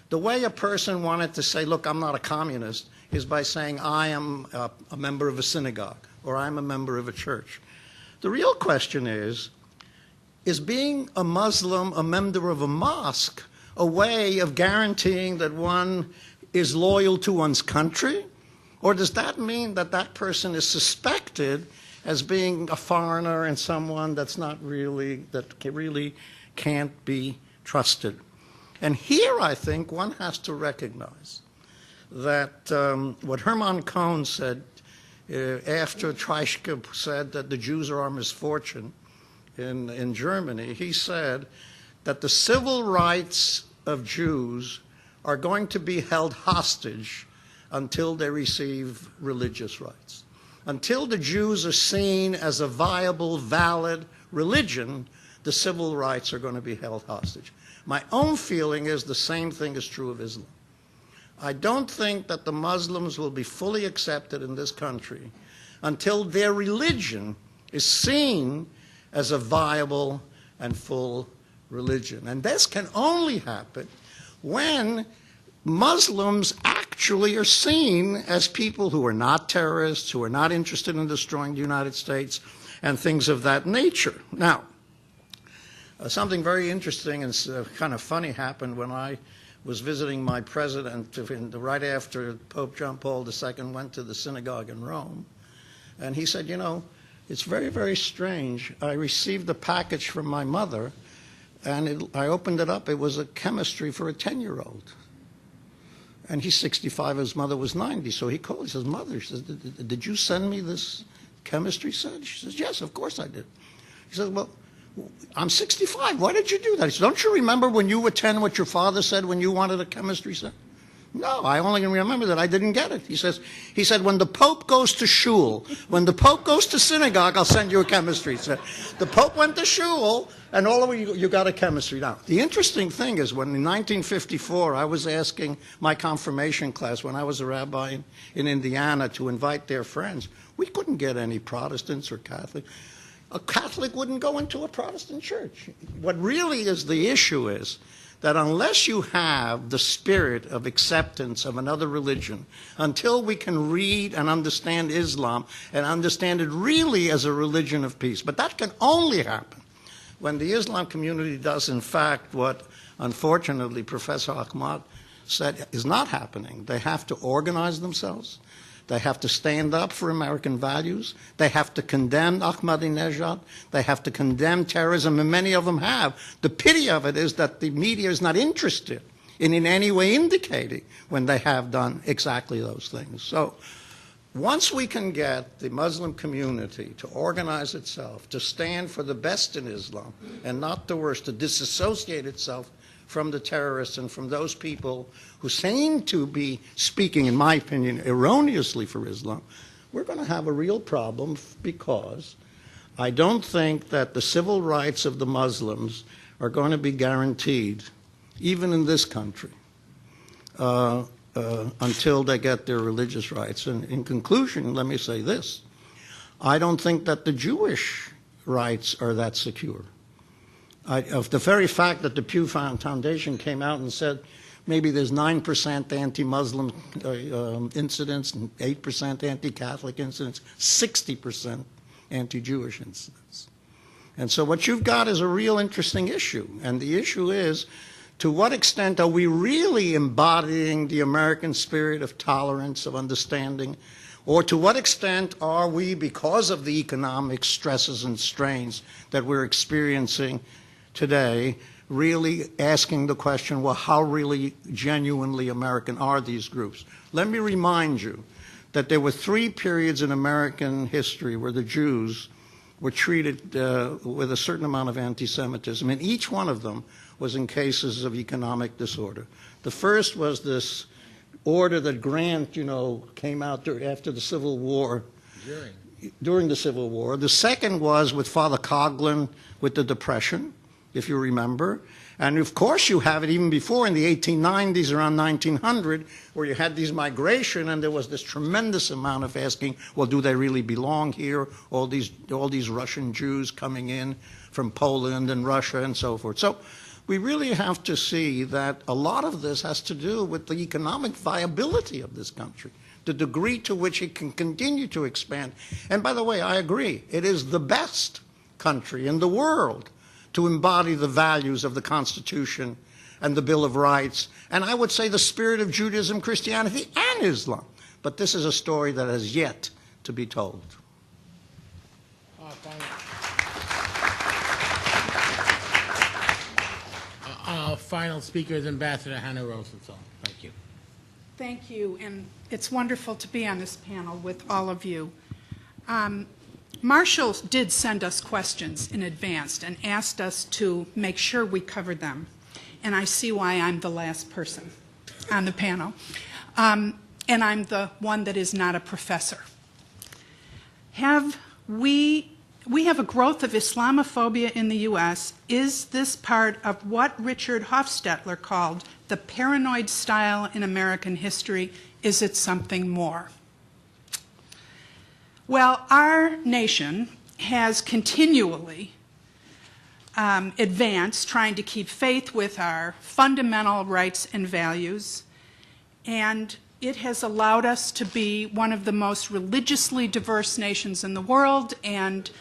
the way a person wanted to say, look, I'm not a communist, is by saying I am a member of a synagogue or I'm a member of a church. The real question is being a Muslim, a member of a mosque, a way of guaranteeing that one is loyal to one's country? Or does that mean that that person is suspected as being a foreigner and someone that really can't be trusted? And here, I think, one has to recognize that what Hermann Cohn said after Treitschke said that the Jews are our misfortune in Germany, he said that the civil rights of Jews are going to be held hostage until they receive religious rights. Until the Jews are seen as a viable, valid religion, the civil rights are going to be held hostage. My own feeling is the same thing is true of Islam. I don't think that the Muslims will be fully accepted in this country until their religion is seen as a viable and full religion. And this can only happen when Muslims actually are seen as people who are not terrorists, who are not interested in destroying the United States, and things of that nature. Now, something very interesting and kind of funny happened when I was visiting my president right after Pope John Paul II went to the synagogue in Rome. And he said, it's very, very strange. I received a package from my mother, and I opened it up. It was a chemistry for a 10-year-old. And he's 65, his mother was 90. So he called, he says, Mother, he says, did you send me this chemistry set? She says, yes, of course I did. He says, well, I'm 65. Why did you do that? He said, don't you remember when you were 10 what your father said when you wanted a chemistry set? No, I only remember that I didn't get it. He said, when the Pope goes to shul, when the Pope goes to synagogue, I'll send you a chemistry. He said, the Pope went to shul, and all of you got a chemistry. Now, the interesting thing is when in 1954 I was asking my confirmation class when I was a rabbi in Indiana to invite their friends, we couldn't get any Protestants or Catholics. A Catholic wouldn't go into a Protestant church. What really is the issue is that unless you have the spirit of acceptance of another religion, until we can read and understand Islam and understand it really as a religion of peace, but that can only happen when the Islam community does, in fact, what unfortunately Professor Ahmad said is not happening. They have to organize themselves. They have to stand up for American values. They have to condemn Ahmadinejad. They have to condemn terrorism, and many of them have. The pity of it is that the media is not interested in any way indicating when they have done exactly those things. So once we can get the Muslim community to organize itself, to stand for the best in Islam and not the worst, to disassociate itself from the terrorists and from those people who seem to be speaking, in my opinion, erroneously for Islam, we're going to have a real problem, because I don't think that the civil rights of the Muslims are going to be guaranteed, even in this country, until they get their religious rights. And in conclusion, let me say this. I don't think that the Jewish rights are that secure. Of the very fact that the Pew Foundation came out and said maybe there's 9% anti-Muslim incidents and 8% anti-Catholic incidents, 60% anti-Jewish incidents. And so what you've got is a real interesting issue. And the issue is, to what extent are we really embodying the American spirit of tolerance, of understanding? Or to what extent are we, because of the economic stresses and strains that we're experiencing today, really asking the question, well, how really genuinely American are these groups? Let me remind you that there were 3 periods in American history where the Jews were treated with a certain amount of anti-Semitism, and each one of them was in cases of economic disorder. The first was this order that Grant, came out after the Civil War. During the Civil War. The second was with Father Coughlin with the Depression, if you remember. And of course you have it even before in the 1890s, around 1900, where you had these migration, and there was this tremendous amount of asking, well, do they really belong here? All these Russian Jews coming in from Poland and Russia and so forth. So we really have to see that a lot of this has to do with the economic viability of this country, the degree to which it can continue to expand. And by the way, I agree, it is the best country in the world to embody the values of the Constitution and the Bill of Rights, and I would say the spirit of Judaism, Christianity, and Islam. But this is a story that has yet to be told. Our final speaker is Ambassador Hannah Rosenthal. Thank you. Thank you, and it's wonderful to be on this panel with all of you. Marshall did send us questions in advance and asked us to make sure we covered them, and I see why I'm the last person on the panel, and I'm the one that is not a professor. We have a growth of Islamophobia in the U.S. Is this part of what Richard Hofstetler called the paranoid style in American history? Is it something more? Well, our nation has continually advanced, trying to keep faith with our fundamental rights and values, and it has allowed us to be one of the most religiously diverse nations in the world and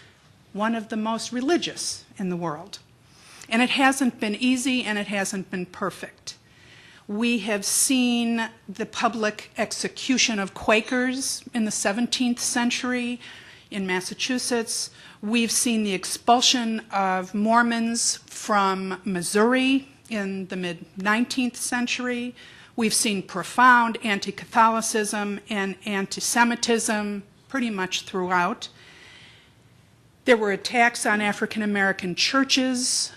one of the most religious in the world. And it hasn't been easy, and it hasn't been perfect. We have seen the public execution of Quakers in the 17th century in Massachusetts. We've seen the expulsion of Mormons from Missouri in the mid-19th century. We've seen profound anti-Catholicism and anti-Semitism pretty much throughout. There were attacks on African-American churches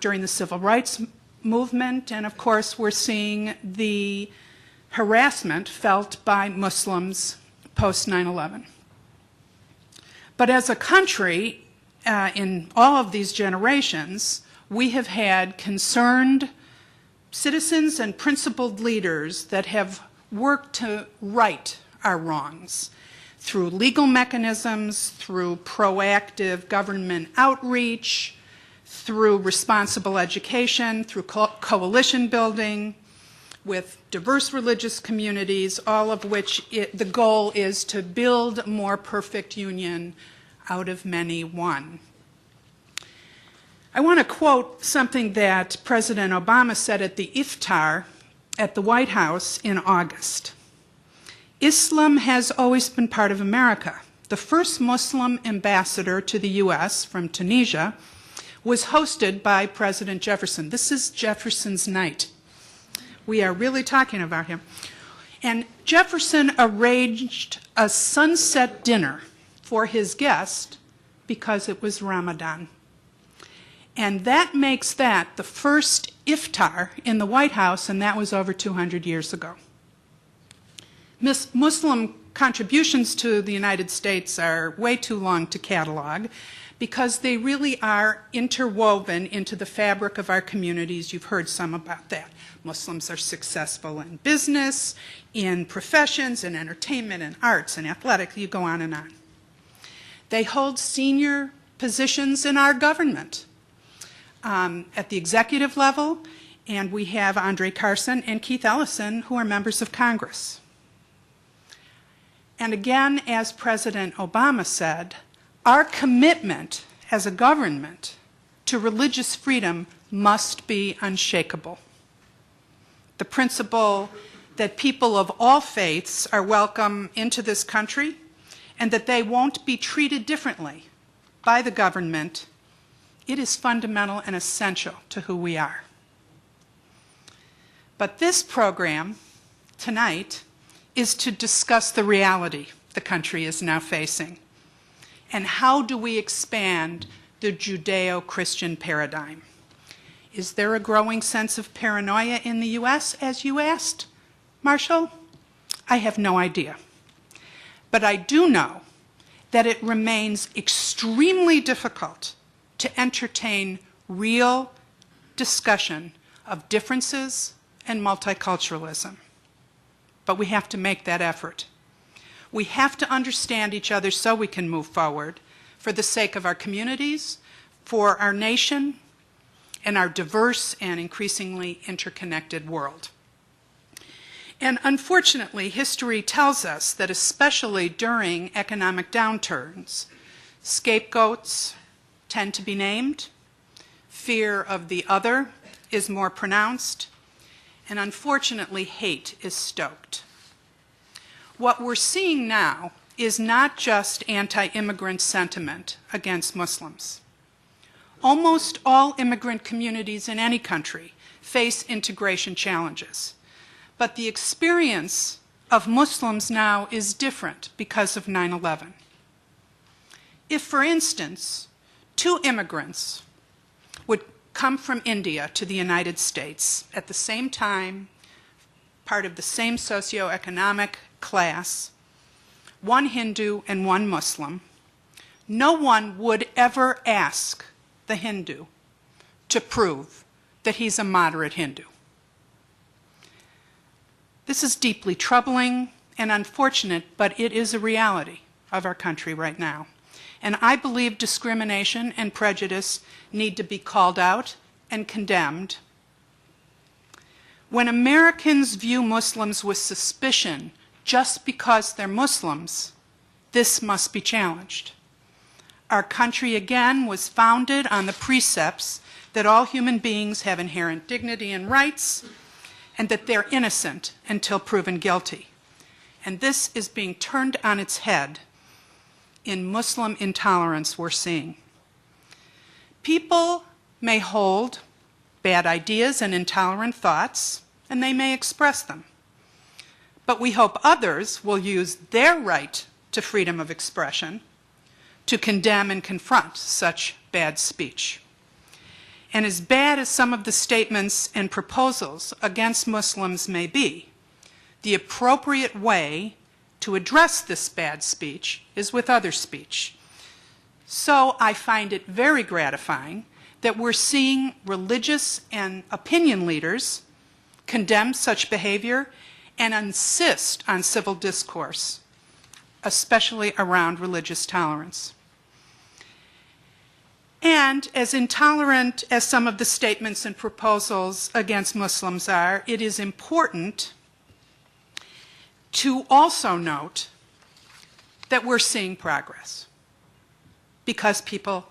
during the Civil Rights Movement, and of course we're seeing the harassment felt by Muslims post 9/11. But as a country, in all of these generations, we have had concerned citizens and principled leaders that have worked to right our wrongs through legal mechanisms, through proactive government outreach, through responsible education, through coalition building with diverse religious communities, all of which the goal is to build a more perfect union out of many one. I want to quote something that President Obama said at the iftar at the White House in August. Islam has always been part of America. The first Muslim ambassador to the U.S. from Tunisia was hosted by President Jefferson. This is Jefferson's night. We are really talking about him. And Jefferson arranged a sunset dinner for his guest because it was Ramadan. And that makes that the first iftar in the White House, and that was over 200 years ago. Muslim contributions to the United States are way too long to catalog because they really are interwoven into the fabric of our communities. You've heard some about that. Muslims are successful in business, in professions, in entertainment, in arts, and athletics. You go on and on. They hold senior positions in our government at the executive level, and we have Andre Carson and Keith Ellison, who are members of Congress. And again, as President Obama said, our commitment as a government to religious freedom must be unshakable. The principle that people of all faiths are welcome into this country and that they won't be treated differently by the government, it is fundamental and essential to who we are. But this program tonight is to discuss the reality the country is now facing and how do we expand the Judeo-Christian paradigm. Is there a growing sense of paranoia in the U.S., as you asked, Marshall? I have no idea. But I do know that it remains extremely difficult to entertain real discussion of differences and multiculturalism. But we have to make that effort. We have to understand each other so we can move forward for the sake of our communities, for our nation, and our diverse and increasingly interconnected world. And unfortunately, history tells us that especially during economic downturns, scapegoats tend to be named, fear of the other is more pronounced, and unfortunately, hate is stoked. What we're seeing now is not just anti-immigrant sentiment against Muslims. Almost all immigrant communities in any country face integration challenges. But the experience of Muslims now is different because of 9/11. If, for instance, two immigrants would come from India to the United States at the same time, part of the same socioeconomic class, one Hindu and one Muslim, no one would ever ask the Hindu to prove that he's a moderate Hindu. This is deeply troubling and unfortunate, but it is a reality of our country right now. And I believe discrimination and prejudice need to be called out and condemned. When Americans view Muslims with suspicion just because they're Muslims, this must be challenged. Our country, again, was founded on the precepts that all human beings have inherent dignity and rights, and that they're innocent until proven guilty. And this is being turned on its head in Muslim intolerance we're seeing. People may hold bad ideas and intolerant thoughts, and they may express them. But we hope others will use their right to freedom of expression to condemn and confront such bad speech. And as bad as some of the statements and proposals against Muslims may be, the appropriate way to address this bad speech is with other speech. So I find it very gratifying that we're seeing religious and opinion leaders condemn such behavior and insist on civil discourse, especially around religious tolerance. And as intolerant as some of the statements and proposals against Muslims are, it is important to also note that we're seeing progress because people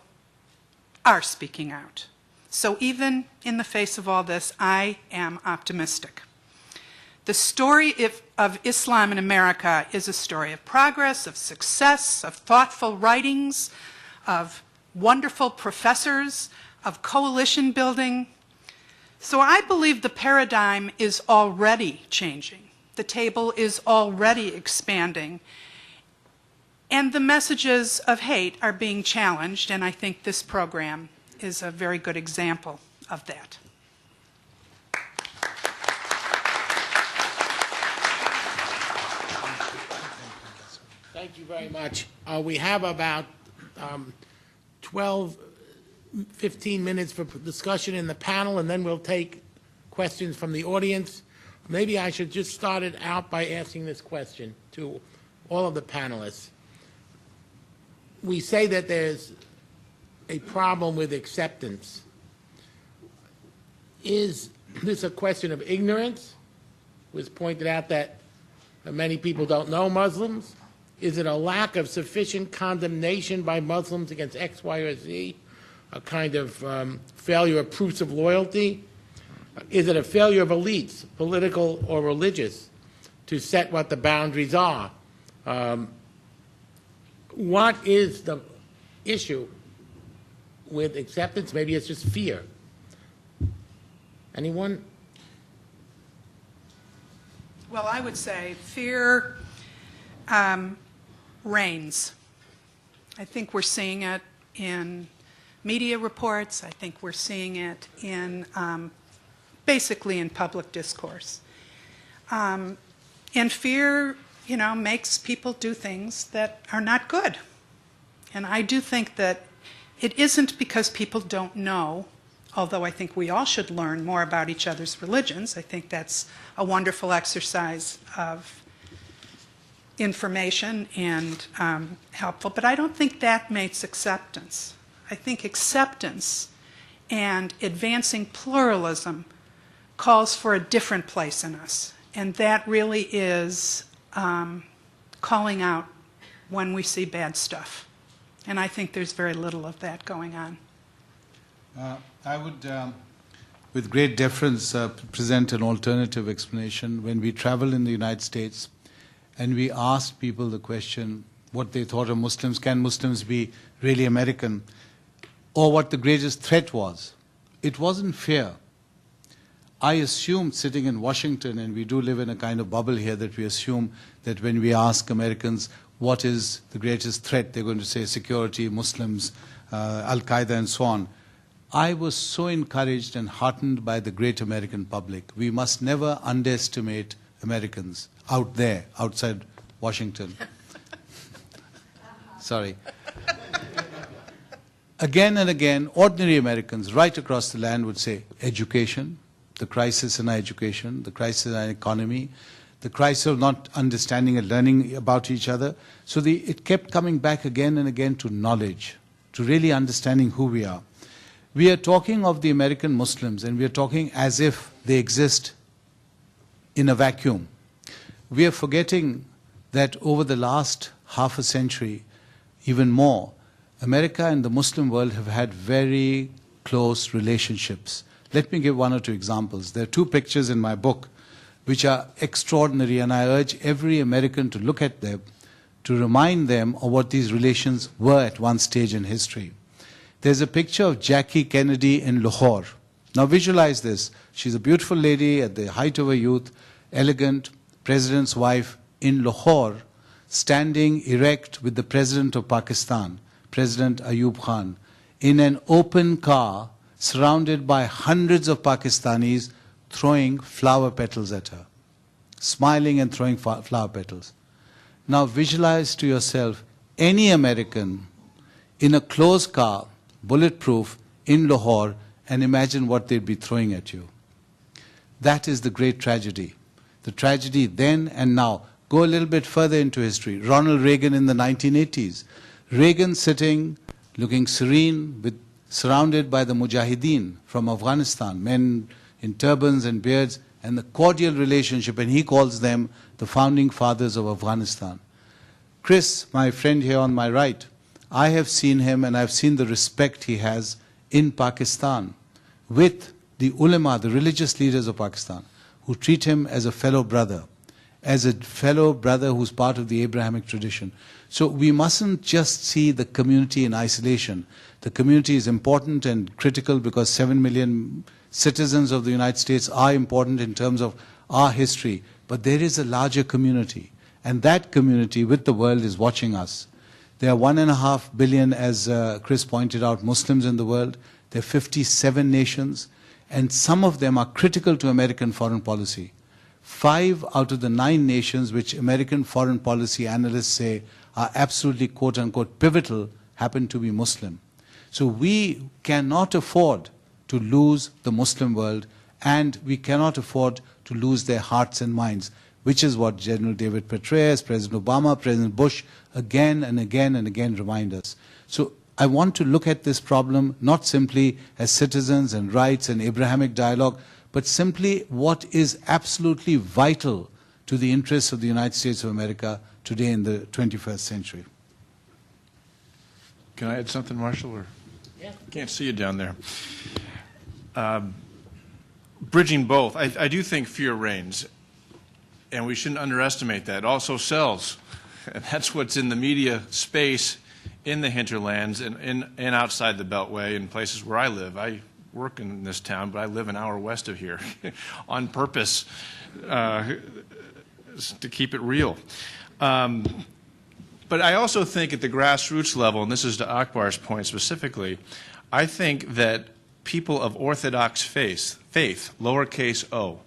are speaking out. So even in the face of all this, I am optimistic. The story of Islam in America is a story of progress, of success, of thoughtful writings, of wonderful professors, of coalition building. So I believe the paradigm is already changing. The table is already expanding. And the messages of hate are being challenged, and I think this program is a very good example of that. Thank you very much. We have about 15 minutes for discussion in the panel, and then we'll take questions from the audience. Maybe I should just start it out by asking this question to all of the panelists. We say that there's a problem with acceptance. Is this a question of ignorance? It was pointed out that many people don't know Muslims. Is it a lack of sufficient condemnation by Muslims against X, Y, or Z? A kind of failure of proofs of loyalty? Is it a failure of elites, political or religious, to set what the boundaries are? What is the issue with acceptance? Maybe it's just fear. Anyone? Well, I would say fear reigns. I think we're seeing it in media reports. I think we're seeing it in basically in public discourse. And fear, makes people do things that are not good. And I do think that it isn't because people don't know, although I think we all should learn more about each other's religions. I think that's a wonderful exercise of information and helpful, but I don't think that makes acceptance. I think acceptance and advancing pluralism calls for a different place in us, and that really is calling out when we see bad stuff. And I think there's very little of that going on. I would, with great deference, present an alternative explanation. When we travel in the United States and we ask people the question what they thought of Muslims, can Muslims be really American, or what the greatest threat was, it wasn't fear. I assumed sitting in Washington, and we do live in a kind of bubble here, that we assume that when we ask Americans what is the greatest threat, they're going to say security, Muslims, Al-Qaeda, and so on. I was so encouraged and heartened by the great American public. We must never underestimate Americans out there, outside Washington. Sorry. Again and again, ordinary Americans right across the land would say education, the crisis in our education, the crisis in our economy, the crisis of not understanding and learning about each other. So it kept coming back again and again to knowledge, to really understanding who we are. We are talking of the American Muslims, and we are talking as if they exist in a vacuum. We are forgetting that over the last half a century, even more, America and the Muslim world have had very close relationships. Let me give one or two examples. There are two pictures in my book which are extraordinary, and I urge every American to look at them to remind them of what these relations were at one stage in history. There's a picture of Jackie Kennedy in Lahore. Now visualize this. She's a beautiful lady at the height of her youth, elegant, president's wife in Lahore, standing erect with the president of Pakistan, President Ayub Khan, in an open car surrounded by hundreds of Pakistanis throwing flower petals at her. smiling and throwing flower petals. Now visualize to yourself any American in a closed car, bulletproof, in Lahore, and imagine what they'd be throwing at you. That is the great tragedy. The tragedy then and now. Go a little bit further into history. Ronald Reagan in the 1980s. Reagan sitting, looking serene, surrounded by the Mujahideen from Afghanistan, men in turbans and beards, and the cordial relationship, and he calls them the founding fathers of Afghanistan. Chris, my friend here on my right, I have seen him and I've seen the respect he has in Pakistan with the ulama, the religious leaders of Pakistan, who treat him as a fellow brother who's part of the Abrahamic tradition. So we mustn't just see the community in isolation. The community is important and critical because 7 million citizens of the United States are important in terms of our history. But there is a larger community, and that community with the world is watching us. There are 1.5 billion, as Chris pointed out, Muslims in the world. There are 57 nations, and some of them are critical to American foreign policy. 5 out of the 9 nations which American foreign policy analysts say are absolutely, quote-unquote, pivotal, happen to be Muslim. So we cannot afford to lose the Muslim world, and we cannot afford to lose their hearts and minds, which is what General David Petraeus, President Obama, President Bush, again and again and again remind us. So I want to look at this problem not simply as citizens and rights and Abrahamic dialogue, but simply what is absolutely vital to the interests of the United States of America today in the 21st century. Can I add something, Marshall? Or? Yeah. Can't see you down there. Bridging both, I do think fear reigns, and we shouldn't underestimate that. It also sells, and that's what's in the media space in the hinterlands and outside the Beltway and places where I live. I work in this town, but I live an hour west of here on purpose to keep it real. But I also think at the grassroots level, and this is to Akbar's point specifically, I think that people of Orthodox faith, lowercase o,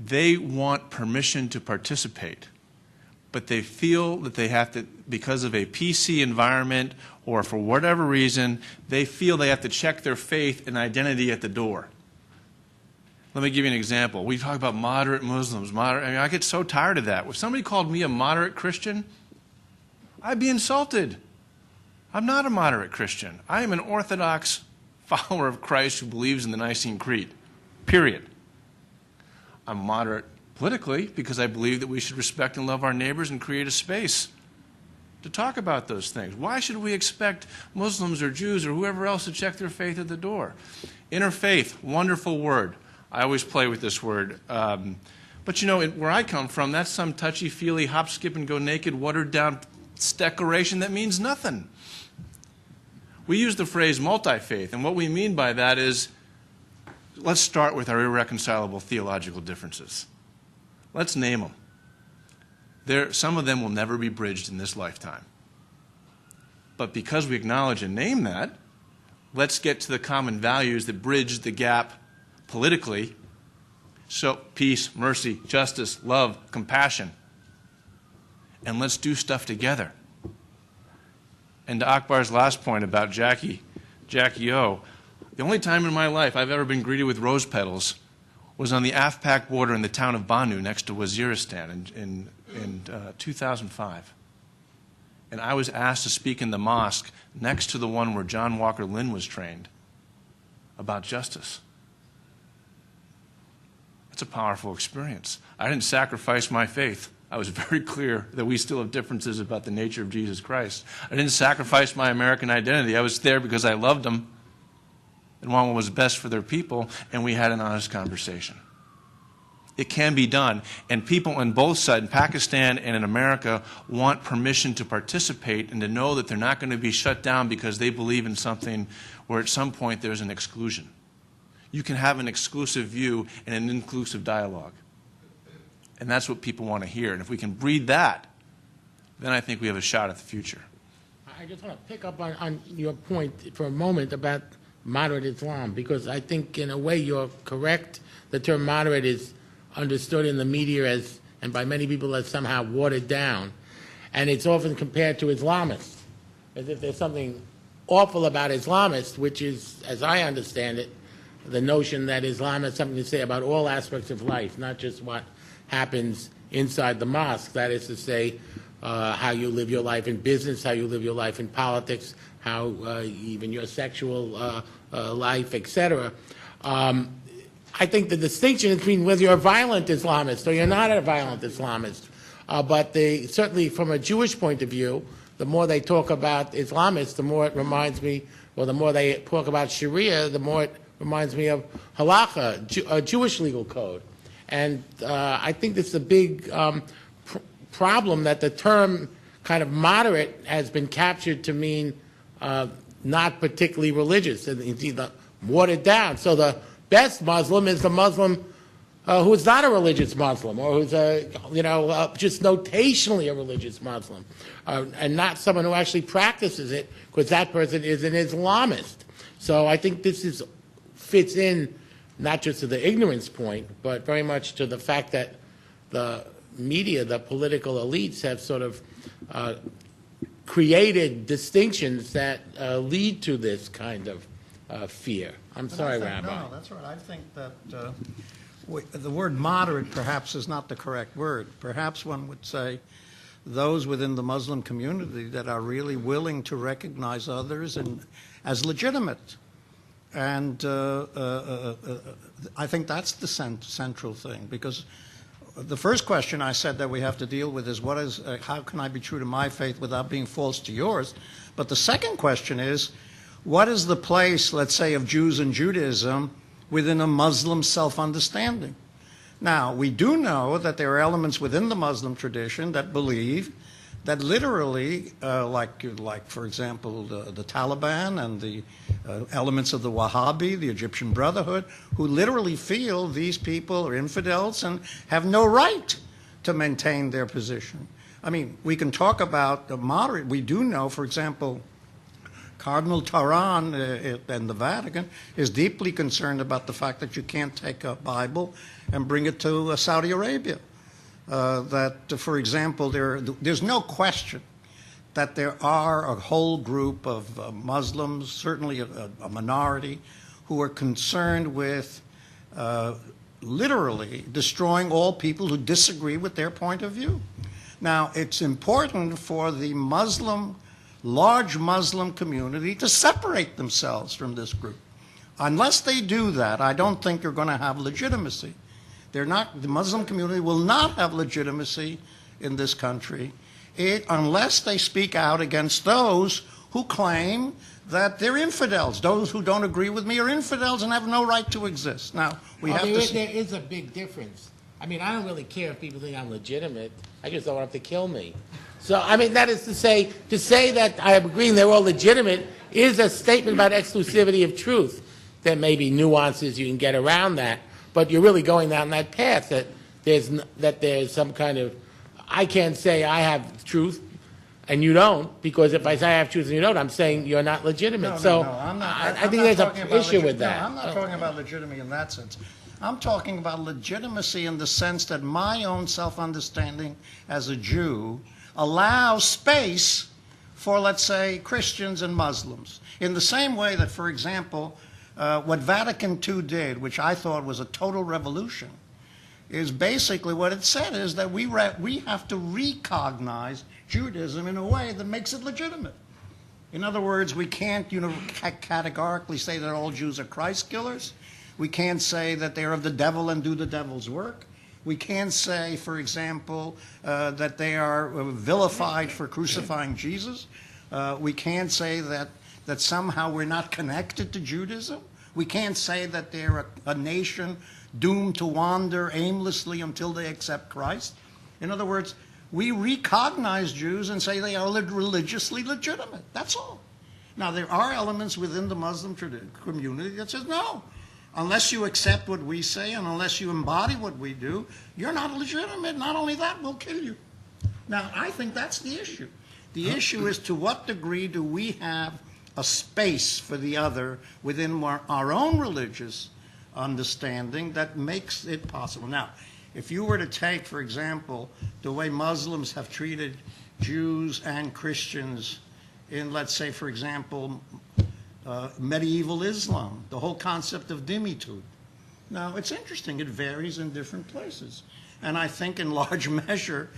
they want permission to participate, but they feel that they have to, because of a PC environment or for whatever reason, they feel they have to check their faith and identity at the door. Let me give you an example. We talk about moderate Muslims. I get so tired of that. If somebody called me a moderate Christian, I'd be insulted. I'm not a moderate Christian. I am an Orthodox follower of Christ who believes in the Nicene Creed, period. I'm moderate politically because I believe that we should respect and love our neighbors and create a space to talk about those things. Why should we expect Muslims or Jews or whoever else to check their faith at the door? Interfaith, wonderful word. I always play with this word. But you know, where I come from, that's some touchy-feely, hop, skip, and go naked, watered-down declaration that means nothing. We use the phrase multi-faith, and what we mean by that is, let's start with our irreconcilable theological differences. Let's name them. Some of them will never be bridged in this lifetime. But because we acknowledge and name that, let's get to the common values that bridge the gap politically. So peace, mercy, justice, love, compassion. And let's do stuff together. And to Akbar's last point about Jackie O, the only time in my life I've ever been greeted with rose petals was on the Afpak border in the town of Banu next to Waziristan in 2005. And I was asked to speak in the mosque next to the one where John Walker Lynn was trained about justice. It's a powerful experience. I didn't sacrifice my faith. I was very clear that we still have differences about the nature of Jesus Christ. I didn't sacrifice my American identity. I was there because I loved them and wanted what was best for their people, and we had an honest conversation. It can be done, and people on both sides, in Pakistan and in America, want permission to participate and to know that they're not going to be shut down because they believe in something where at some point there's an exclusion. You can have an exclusive view and an inclusive dialogue. And that's what people want to hear. And if we can breed that, then I think we have a shot at the future. I just want to pick up on your point for a moment about moderate Islam, because I think in a way you're correct. The term moderate is understood in the media as, and by many people as somehow watered down. And it's often compared to Islamists, as if there's something awful about Islamists, which is, as I understand it, the notion that Islam has something to say about all aspects of life, not just what happens inside the mosque. That is to say, how you live your life in business, how you live your life in politics, how even your sexual life, etc. I think the distinction between whether you're a violent Islamist or you're not a violent Islamist, but certainly from a Jewish point of view, the more they talk about Islamists, the more it reminds me, or the more they talk about Sharia, the more it reminds me of halakha, a Jewish legal code. And I think this is a big problem that the term kind of moderate has been captured to mean not particularly religious, and it's either watered down. So the best Muslim is the Muslim who is not a religious Muslim, or who's just notationally a religious Muslim, and not someone who actually practices it, because that person is an Islamist. So I think this fits in not just to the ignorance point, but very much to the fact that the media, the political elites, have sort of created distinctions that lead to this kind of fear. I'm sorry, Rabbi. No, that's right. I think that the word moderate perhaps is not the correct word. Perhaps one would say those within the Muslim community that are really willing to recognize others as legitimate. And I think that's the central thing, because the first question I said that we have to deal with is how can I be true to my faith without being false to yours? But the second question is, what is the place, let's say, of Jews and Judaism within a Muslim self-understanding? Now, we do know that there are elements within the Muslim tradition that believe that literally, like for example, the Taliban and the elements of the Wahhabi, the Egyptian Brotherhood, who literally feel these people are infidels and have no right to maintain their position. I mean, we can talk about the moderate. We do know, for example, Cardinal Taran and the Vatican is deeply concerned about the fact that you can't take a Bible and bring it to Saudi Arabia. For example, there's no question that there are a whole group of Muslims, certainly a minority, who are concerned with literally destroying all people who disagree with their point of view. Now, it's important for the large Muslim community to separate themselves from this group. Unless they do that, I don't think you're going to have legitimacy. The Muslim community will not have legitimacy in this country unless they speak out against those who claim that they're infidels. Those who don't agree with me are infidels and have no right to exist. Now, there is a big difference. I mean, I don't really care if people think I'm legitimate. I just don't want them to kill me. So, I mean, that is to say that I am agreeing they're all legitimate is a statement about exclusivity of truth. There may be nuances you can get around that, but you're really going down that path that there's some kind of, I can't say I have truth and you don't, because if I say I have truth and you don't, I'm saying you're not legitimate. No, I'm not. I think there's an issue with that. No, I'm not talking about legitimacy in that sense. I'm talking about legitimacy in the sense that my own self-understanding as a Jew allows space for, let's say, Christians and Muslims. In the same way that, for example, what Vatican II did, which I thought was a total revolution, is basically what it said is that we have to recognize Judaism in a way that makes it legitimate. In other words, we can't categorically say that all Jews are Christ killers. We can't say that they're of the devil and do the devil's work. We can't say, for example, that they are vilified for crucifying Jesus. We can't say that somehow we're not connected to Judaism. We can't say that they're a nation doomed to wander aimlessly until they accept Christ. In other words, we recognize Jews and say they are religiously legitimate. That's all. Now, there are elements within the Muslim community that says, no, unless you accept what we say and unless you embody what we do, you're not legitimate. Not only that, we'll kill you. Now, I think that's the issue. The issue is to what degree do we have a space for the other within our own religious understanding that makes it possible. Now, If you were to take, for example, the way Muslims have treated Jews and Christians in, let's say, for example, medieval Islam, the whole concept of dhimmitud. Now, it's interesting. It varies in different places. And I think in large measure,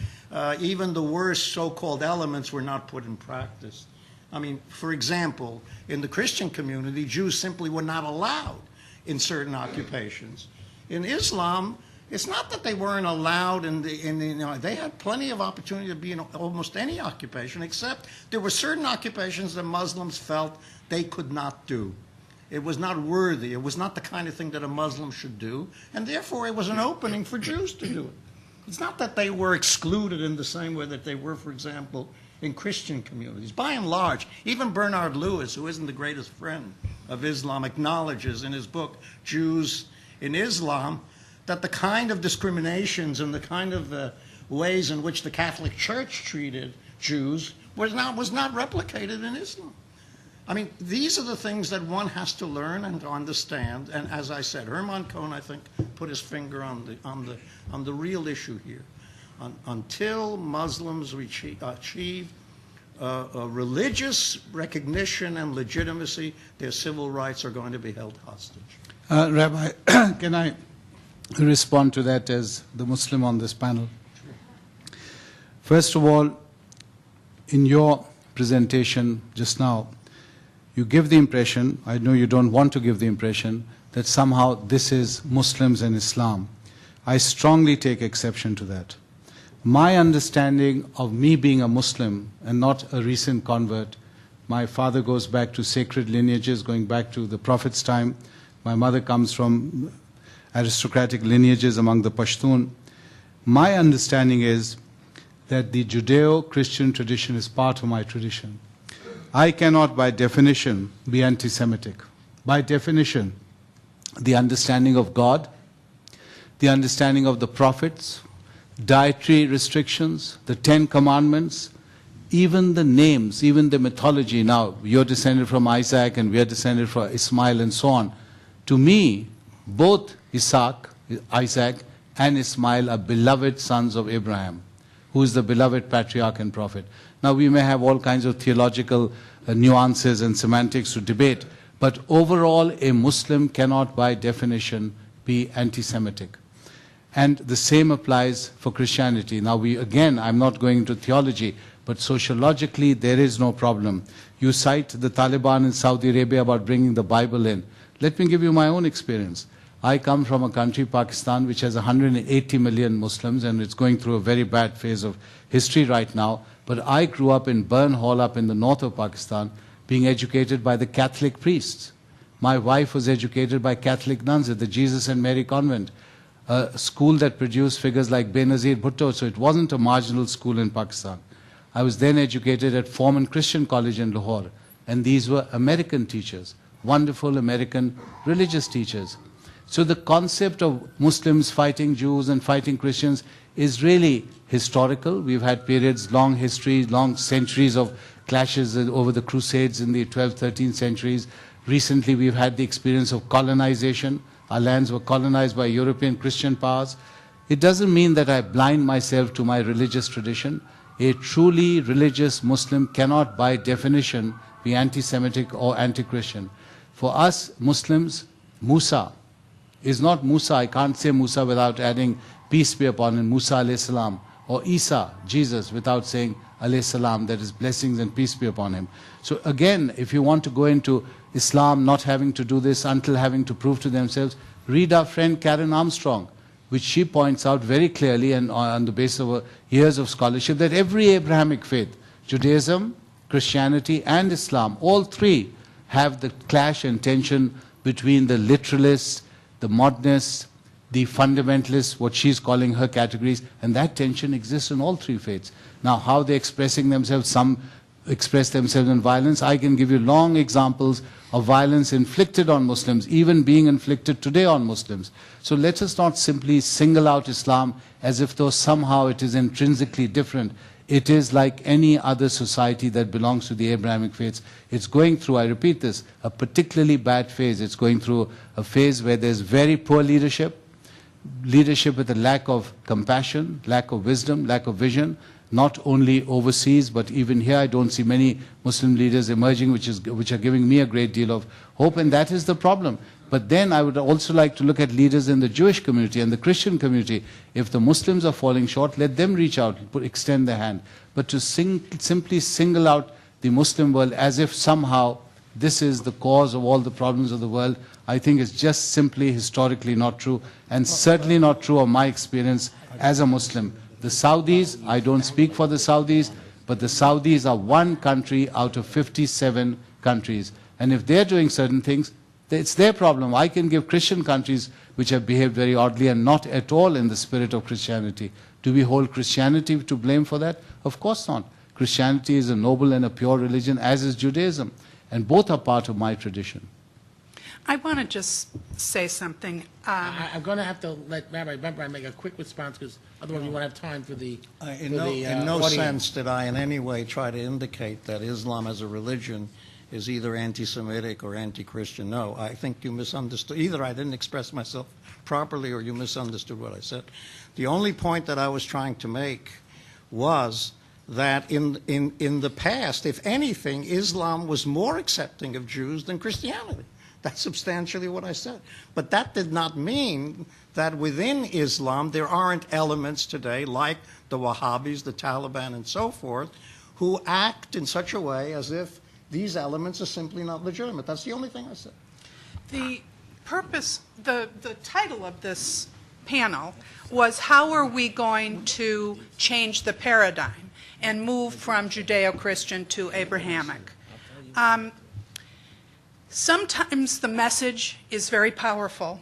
even the worst so-called elements were not put in practice. I mean, for example, in the Christian community, Jews simply were not allowed in certain occupations. In Islam, it's not that they weren't allowed they had plenty of opportunity to be in almost any occupation, except there were certain occupations that Muslims felt they could not do. It was not worthy. It was not the kind of thing that a Muslim should do, and therefore it was an opening for Jews to do it. It's not that they were excluded in the same way that they were, for example, in Christian communities. By and large, even Bernard Lewis, who isn't the greatest friend of Islam, acknowledges in his book, Jews in Islam, that the kind of discriminations and the kind of ways in which the Catholic Church treated Jews was not replicated in Islam. I mean, these are the things that one has to learn and to understand. And as I said, Herman Cohn, I think, put his finger on the real issue here. Until Muslims achieve religious recognition and legitimacy, their civil rights are going to be held hostage. Rabbi, can I respond to that as the Muslim on this panel? Sure. First of all, in your presentation just now, you give the impression, I know you don't want to give the impression, that somehow this is Muslims and Islam. I strongly take exception to that. My understanding of me being a Muslim and not a recent convert, my father goes back to sacred lineages, going back to the Prophet's time. My mother comes from aristocratic lineages among the Pashtun. My understanding is that the Judeo-Christian tradition is part of my tradition. I cannot, by definition, be anti-Semitic. By definition, the understanding of God, the understanding of the prophets, dietary restrictions, the 10 Commandments, even the names, even the mythology. Now, you're descended from Isaac and we're descended from Ismail and so on. To me, both Isaac and Ismail are beloved sons of Abraham, who is the beloved patriarch and prophet. Now, we may have all kinds of theological nuances and semantics to debate, but overall, a Muslim cannot, by definition, be anti-Semitic. And the same applies for Christianity. Now, again, I'm not going into theology, but sociologically, there is no problem. You cite the Taliban in Saudi Arabia about bringing the Bible in. Let me give you my own experience. I come from a country, Pakistan, which has 180 million Muslims, and it's going through a very bad phase of history right now. But I grew up in Burn Hall up in the north of Pakistan, being educated by the Catholic priests. My wife was educated by Catholic nuns at the Jesus and Mary Convent, a school that produced figures like Benazir Bhutto, so it wasn't a marginal school in Pakistan. I was then educated at Foreman Christian College in Lahore, and these were American teachers, wonderful American religious teachers. So the concept of Muslims fighting Jews and fighting Christians is really historical. We've had periods, long history, long centuries of clashes over the Crusades in the 12th, 13th centuries. Recently, we've had the experience of colonization. Our lands were colonized by European Christian powers. It doesn't mean that I blind myself to my religious tradition. A truly religious Muslim cannot, by definition, be anti-Semitic or anti-Christian. For us Muslims, Musa is not Musa. I can't say Musa without adding peace be upon him, Musa alayhi salam, or Isa, Jesus, without saying alayhi salam, that is blessings and peace be upon him. So again, if you want to go into Islam not having to do this until having to prove to themselves, read our friend Karen Armstrong, which she points out very clearly and on the basis of years of scholarship that every Abrahamic faith, Judaism, Christianity and Islam, all three have the clash and tension between the literalists, the modernists, the fundamentalists, what she's calling her categories, and that tension exists in all three faiths. Now, how they're expressing themselves, some express themselves in violence. I can give you long examples of violence inflicted on Muslims, even being inflicted today on Muslims. So let us not simply single out Islam as if though somehow it is intrinsically different. It is like any other society that belongs to the Abrahamic faiths. It's going through, I repeat this, a particularly bad phase. It's going through a phase where there's very poor leadership, leadership with a lack of compassion, lack of wisdom, lack of vision, not only overseas, but even here. I don't see many Muslim leaders emerging, which are giving me a great deal of hope, and that is the problem. But then I would also like to look at leaders in the Jewish community and the Christian community. If the Muslims are falling short, let them reach out, extend their hand. But to simply single out the Muslim world as if somehow this is the cause of all the problems of the world, I think is just simply historically not true, and certainly not true of my experience as a Muslim. The Saudis, I don't speak for the Saudis, but the Saudis are one country out of 57 countries. And if they're doing certain things, it's their problem. I can give Christian countries which have behaved very oddly and not at all in the spirit of Christianity. Do we hold Christianity to blame for that? Of course not. Christianity is a noble and a pure religion, as is Judaism. And both are part of my tradition. I want to just say something. I'm going to have to let Rabbi Bemporad make a quick response, because otherwise we won't have time for the In no audience. sense did I in any way try to indicate that Islam as a religion is either anti-Semitic or anti-Christian. No, I think you misunderstood. Either I didn't express myself properly or you misunderstood what I said. The only point that I was trying to make was that in the past, if anything, Islam was more accepting of Jews than Christianity. That's substantially what I said. But that did not mean that within Islam there aren't elements today, like the Wahhabis, the Taliban, and so forth, who act in such a way as if these elements are simply not legitimate. That's the only thing I said. The purpose, the title of this panel was, how are we going to change the paradigm and move from Judeo-Christian to Abrahamic? Sometimes the message is very powerful,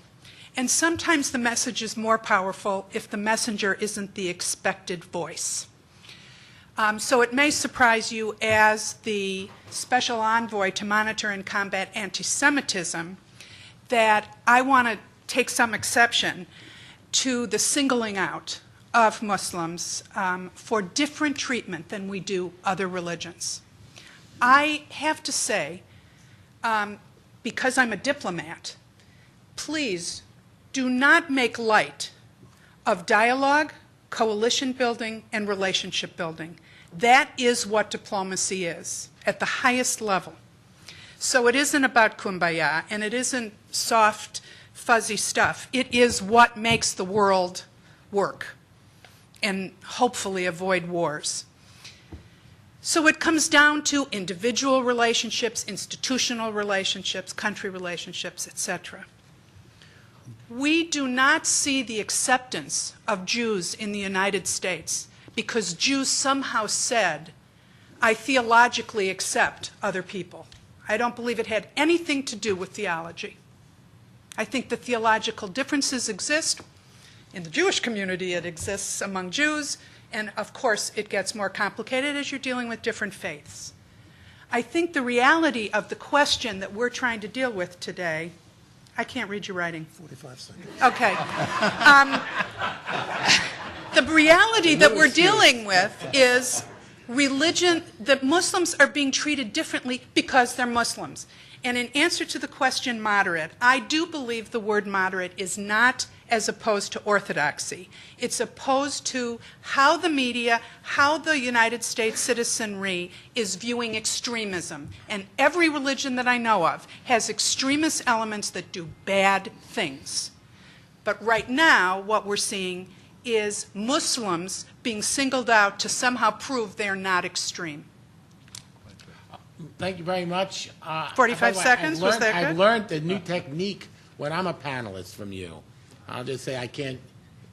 and sometimes the message is more powerful if the messenger isn't the expected voice. So it may surprise you, as the special envoy to monitor and combat anti-Semitism, that I want to take some exception to the singling out of Muslims for different treatment than we do other religions. I have to say, because I'm a diplomat, please do not make light of dialogue, coalition building, and relationship building. That is what diplomacy is at the highest level. So it isn't about kumbaya, and it isn't soft, fuzzy stuff. It is what makes the world work and hopefully avoid wars. So it comes down to individual relationships, institutional relationships, country relationships, etc. We do not see the acceptance of Jews in the United States because Jews somehow said, I theologically accept other people. I don't believe it had anything to do with theology. I think the theological differences exist. In the Jewish community, it exists among Jews. And of course, it gets more complicated as you're dealing with different faiths. I think the reality of the question that we're trying to deal with today, I can't read your writing. 45 seconds. Okay. The reality that we're dealing with is religion, that Muslims are being treated differently because they're Muslims. And in answer to the question moderate, I do believe the word moderate is not as opposed to orthodoxy. It's opposed to how the media, how the United States citizenry is viewing extremism. And every religion that I know of has extremist elements that do bad things. But right now, what we're seeing is Muslims being singled out to somehow prove they're not extreme. Thank you very much. 45 seconds, was that good? I've learned a new technique when I'm a panelist from you. I'll just say I can't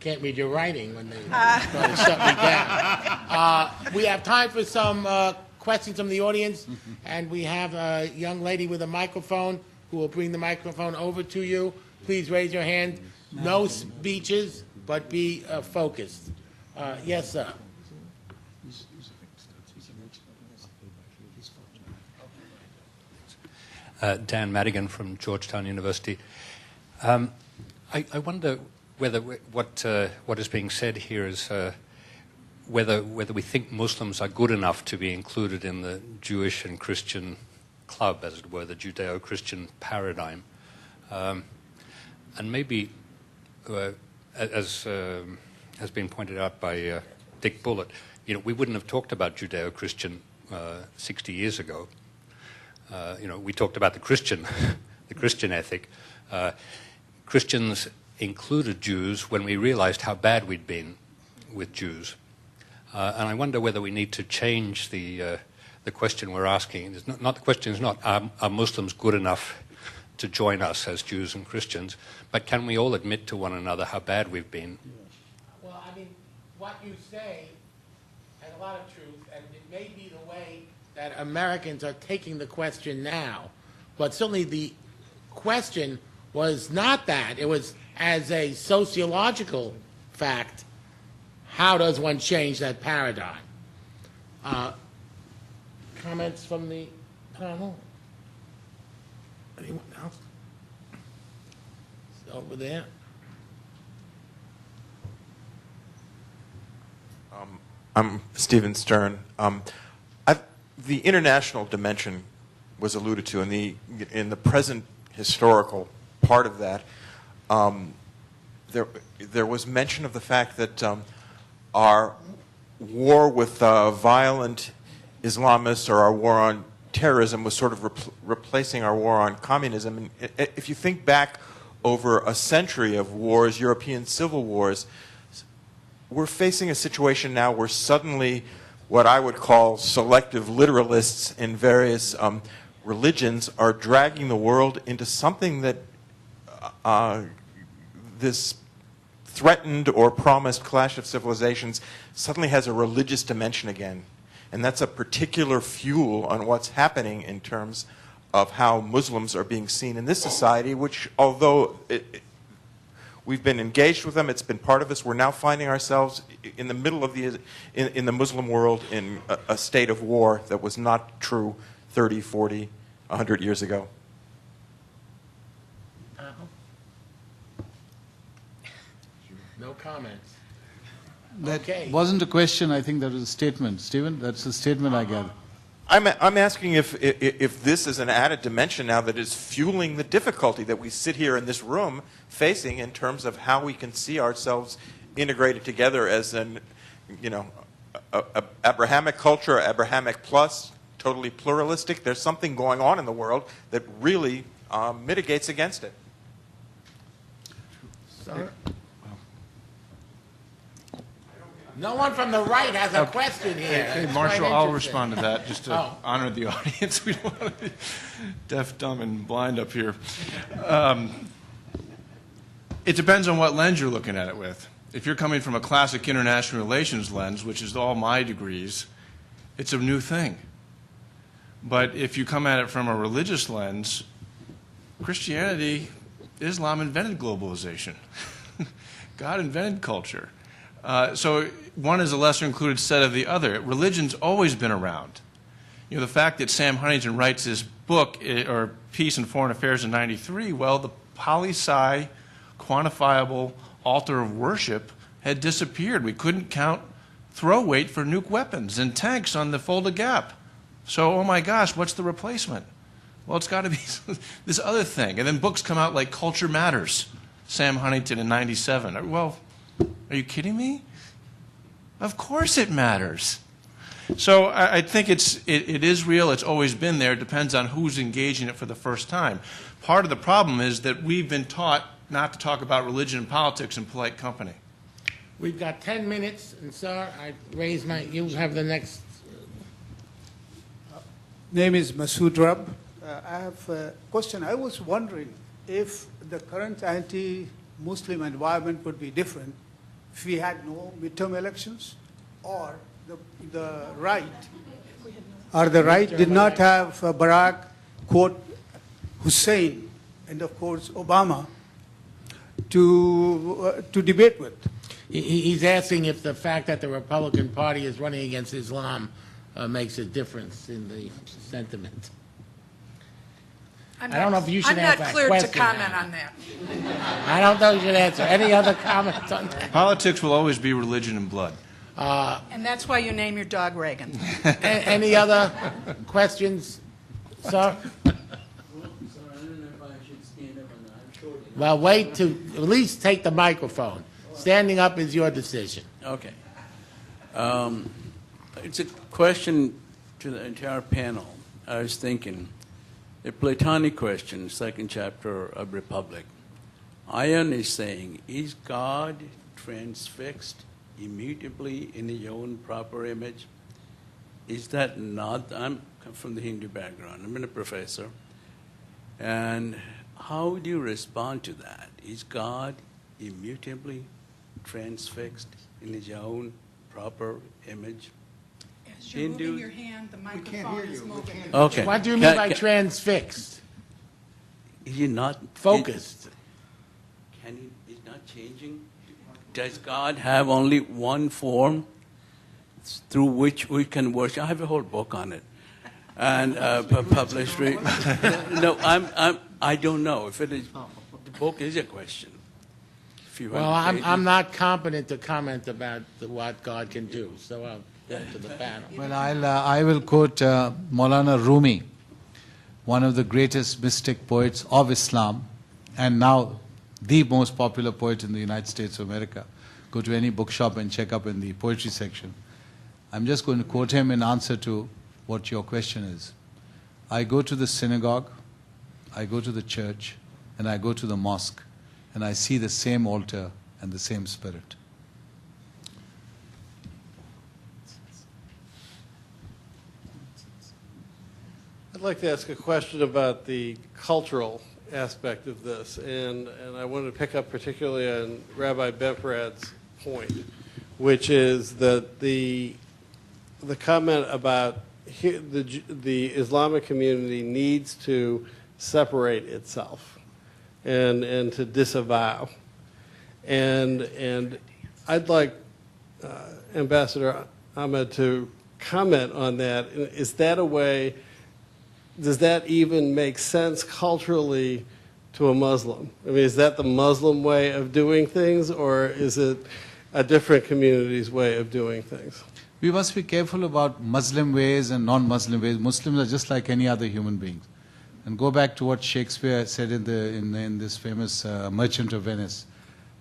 read your writing when they try to shut me down. We have time for some questions from the audience, and we have a young lady with a microphone who will bring the microphone over to you. Please raise your hand. No speeches, but be focused. Yes, sir. Dan Madigan from Georgetown University. I wonder whether what is being said here is whether we think Muslims are good enough to be included in the Jewish and Christian club, as it were, the Judeo-Christian paradigm. And maybe as has been pointed out by Dick Bullitt, we wouldn't have talked about Judeo-Christian 60 years ago. We talked about the Christian ethic. Christians included Jews when we realized how bad we'd been with Jews. And I wonder whether we need to change the question we're asking. The question is not, are Muslims good enough to join us as Jews and Christians, but can we all admit to one another how bad we've been? Well, I mean, what you say has a lot of truth, and it may be the way that Americans are taking the question now, but certainly the question was not that. It was, as a sociological fact, how does one change that paradigm? Comments from the panel? Anyone else? It's over there. I'm Stephen Stern. The international dimension was alluded to in the present historical part of that. There was mention of the fact that our war with violent Islamists, or our war on terrorism, was sort of replacing our war on communism. And if you think back over a century of wars, European civil wars, we're facing a situation now where suddenly what I would call selective literalists in various religions are dragging the world into something that this threatened or promised clash of civilizations suddenly has a religious dimension again. And that's a particular fuel on what's happening in terms of how Muslims are being seen in this society, which, although we've been engaged with them, it's been part of us, we're now finding ourselves in the middle of in the Muslim world in a state of war that was not true 30, 40, 100 years ago. No comments. That Okay. wasn't a question. I think that was a statement. Stephen, that's a statement I gather. I'm asking if this is an added dimension now that is fueling the difficulty that we sit here in this room facing in terms of how we can see ourselves integrated together as an, a Abrahamic culture, Abrahamic plus, totally pluralistic. There's something going on in the world that really mitigates against it. Sir? No one from the right has a question here. Hey, It's Marshall, quite I'll interesting. respond to that just to honor the audience. We don't want to be deaf, dumb, and blind up here. It depends on what lens you're looking at it with. If you're coming from a classic international relations lens, which is all my degrees, it's a new thing. But if you come at it from a religious lens, Christianity, Islam invented globalization. God invented culture. So one is a lesser included set of the other. Religion's always been around. The fact that Sam Huntington writes his book, or Peace and Foreign Affairs in '93, well, the poli-sci, quantifiable altar of worship had disappeared. We couldn't count throw weight for nuke weapons and tanks on the Fulda Gap. So, oh my gosh, what's the replacement? Well, it's got to be this other thing. And then books come out like Culture Matters, Sam Huntington in '97. Well, are you kidding me? Of course it matters. So I think it is real. It's always been there. It depends on who's engaging it for the first time. Part of the problem is that we've been taught not to talk about religion and politics in polite company. We've got 10 minutes, and sir, you have the next. Name is Masood Rab. I have a question. I was wondering if the current anti-Muslim environment would be different if we had no midterm elections, or the right did not have Barack, quote, Hussein, and of course Obama to debate with. He's asking if the fact that the Republican Party is running against Islam makes a difference in the sentiment. I don't know if you should answer that question. I'm not cleared to comment on that. I don't know if you should answer. Any other comments on that? Politics will always be religion and blood. And that's why you name your dog Reagan. Any other questions, sir? Well, wait to at least take the microphone. Standing up is your decision. Okay. It's a question to the entire panel. I was thinking, the Platonic question, second chapter of Republic. Ion is saying, is God transfixed immutably in his own proper image? Is that not, I'm from the Hindu background, I'm a professor, and how do you respond to that? Is God immutably transfixed in his own proper image? As you're moving your hand, the microphone is moving. Okay. What do you mean by transfixed? Is he not Focused. He's not changing? Does God have only one form through which we can worship? I have a whole book on it, and published. No, I don't know if it is. The book is a question. If you Well, want to I'm not competent to comment about what God can do, so I'll go to the panel. Well, I will quote Maulana Rumi, one of the greatest mystic poets of Islam, and now the most popular poet in the United States of America. Go to any bookshop and check up in the poetry section. I'm just going to quote him in answer to what your question is. I go to the synagogue, I go to the church, and I go to the mosque, and I see the same altar and the same spirit. I'd like to ask a question about the cultural aspect of this, and I wanted to pick up particularly on Rabbi Bemporad's point, which is that the comment about the Islamic community needs to separate itself and to disavow, and I'd like Ambassador Ahmed to comment on that. Is that a way? Does that even make sense culturally to a Muslim? I mean, is that the Muslim way of doing things, or is it a different community's way of doing things? We must be careful about Muslim ways and non-Muslim ways. Muslims are just like any other human beings. And go back to what Shakespeare said in this famous Merchant of Venice,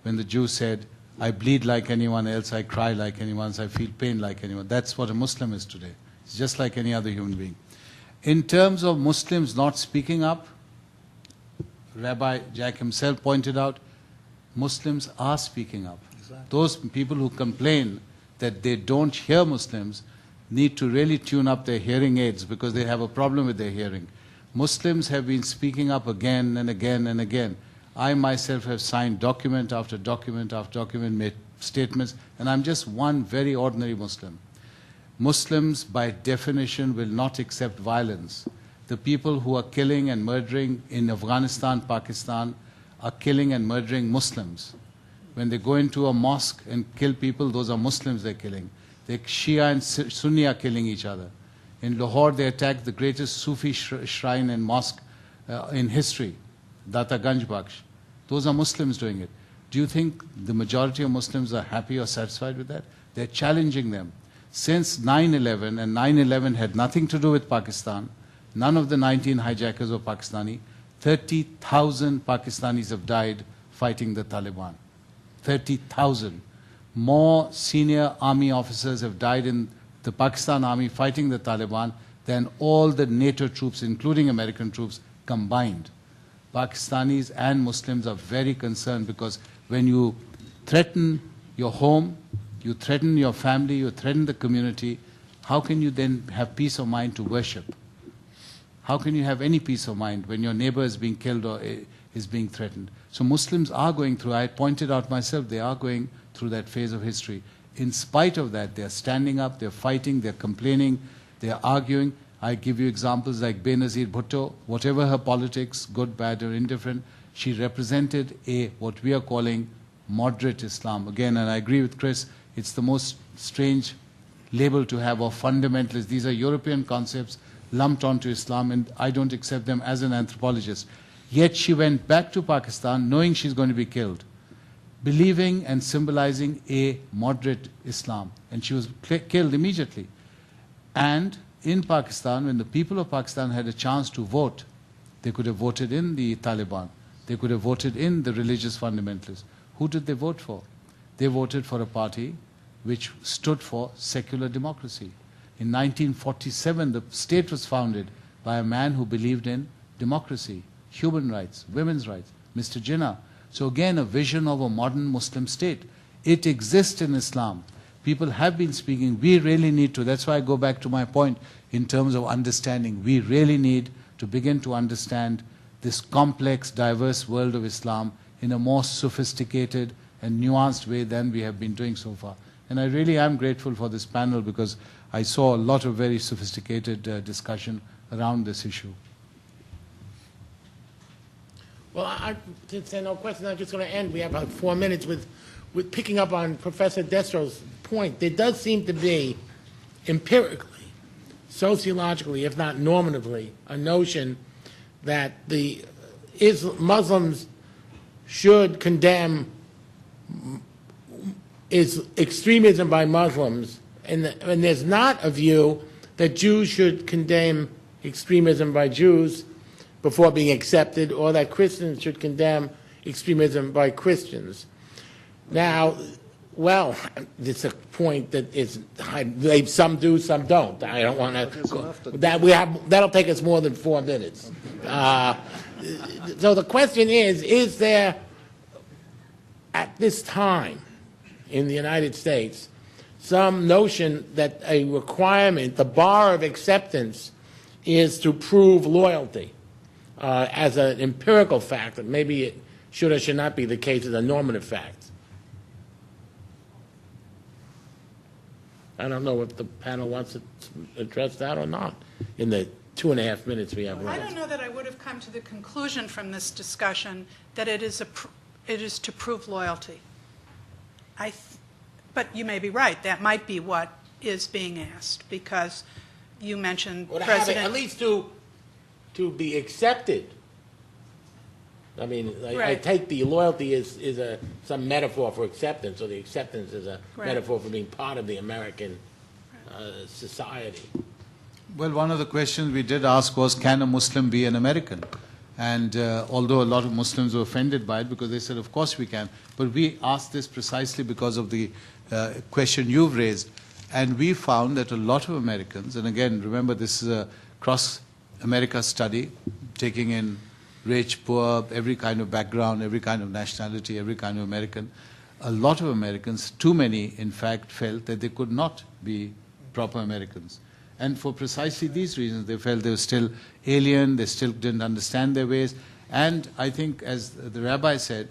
when the Jew said, I bleed like anyone else, I cry like anyone else, I feel pain like anyone. That's what a Muslim is today. It's just like any other human being. In terms of Muslims not speaking up, Rabbi Jack himself pointed out, Muslims are speaking up. Exactly. Those people who complain that they don't hear Muslims need to really tune up their hearing aids because they have a problem with their hearing. Muslims have been speaking up again and again and again. I myself have signed document after document after document, made statements, and I'm just one very ordinary Muslim. Muslims, by definition, will not accept violence. The people who are killing and murdering in Afghanistan, Pakistan, are killing and murdering Muslims. When they go into a mosque and kill people, those are Muslims they're killing. The Shia and Sunni are killing each other. In Lahore, they attacked the greatest Sufi shrine and mosque in history, Data Ganj Baksh. Those are Muslims doing it. Do you think the majority of Muslims are happy or satisfied with that? They're challenging them. Since 9/11, and 9/11 had nothing to do with Pakistan, none of the 19 hijackers were Pakistani, 30,000 Pakistanis have died fighting the Taliban. 30,000. More senior army officers have died in the Pakistan army fighting the Taliban than all the NATO troops, including American troops, combined. Pakistanis and Muslims are very concerned because when you threaten your home, you threaten your family, you threaten the community, how can you then have peace of mind to worship? How can you have any peace of mind when your neighbor is being killed or is being threatened? So Muslims are going through, I pointed out myself, they are going through that phase of history. In spite of that, they are standing up, they're fighting, they're complaining, they're arguing. I give you examples like Benazir Bhutto, whatever her politics, good, bad, or indifferent, she represented what we are calling moderate Islam. Again, and I agree with Chris, it's the most strange label to have of fundamentalists. These are European concepts lumped onto Islam, and I don't accept them as an anthropologist. Yet she went back to Pakistan knowing she's going to be killed, believing and symbolizing a moderate Islam. And she was killed immediately. And in Pakistan, when the people of Pakistan had a chance to vote, they could have voted in the Taliban. They could have voted in the religious fundamentalists. Who did they vote for? they voted for a party which stood for secular democracy. In 1947, the state was founded by a man who believed in democracy, human rights, women's rights, Mr. Jinnah. So again, a vision of a modern Muslim state. It exists in Islam. People have been speaking. We really need to, that's why I go back to my point in terms of understanding. We really need to begin to understand this complex, diverse world of Islam in a more sophisticated and nuanced way than we have been doing so far. And I really am grateful for this panel because I saw a lot of very sophisticated discussion around this issue. Well, since there are no questions, I'm just going to end. We have about 4 minutes with picking up on Professor Destro's point. There does seem to be, empirically, sociologically, if not normatively, a notion that the Muslims should condemn extremism by Muslims, and there's not a view that Jews should condemn extremism by Jews before being accepted, or that Christians should condemn extremism by Christians. Now, well, it's a point that is, some do, some don't. I don't want to, that'll take us more than 4 minutes. So the question is there, at this time in the United States, some notion that a requirement, the bar of acceptance, is to prove loyalty as an empirical fact, that maybe it should or should not be the case as a normative fact? I don't know if the panel wants to address that or not in the 2.5 minutes we have left. I don't know that I would have come to the conclusion from this discussion that it is to prove loyalty. But you may be right. That might be what is being asked, because you mentioned President... At least to be accepted. I mean, right. I take the loyalty is some metaphor for acceptance, or the acceptance is a right. metaphor for being part of the American society. Well, one of the questions we did ask was, can a Muslim be an American? And although a lot of Muslims were offended by it because they said, of course we can. But we asked this precisely because of the question you've raised. And we found that a lot of Americans, and again, remember this is a cross-America study, taking in rich, poor, every kind of background, every kind of nationality, every kind of American. A lot of Americans, too many in fact, felt that they could not be proper Americans. And for precisely these reasons, they felt they were still alien, they still didn't understand their ways. And I think, as the rabbi said,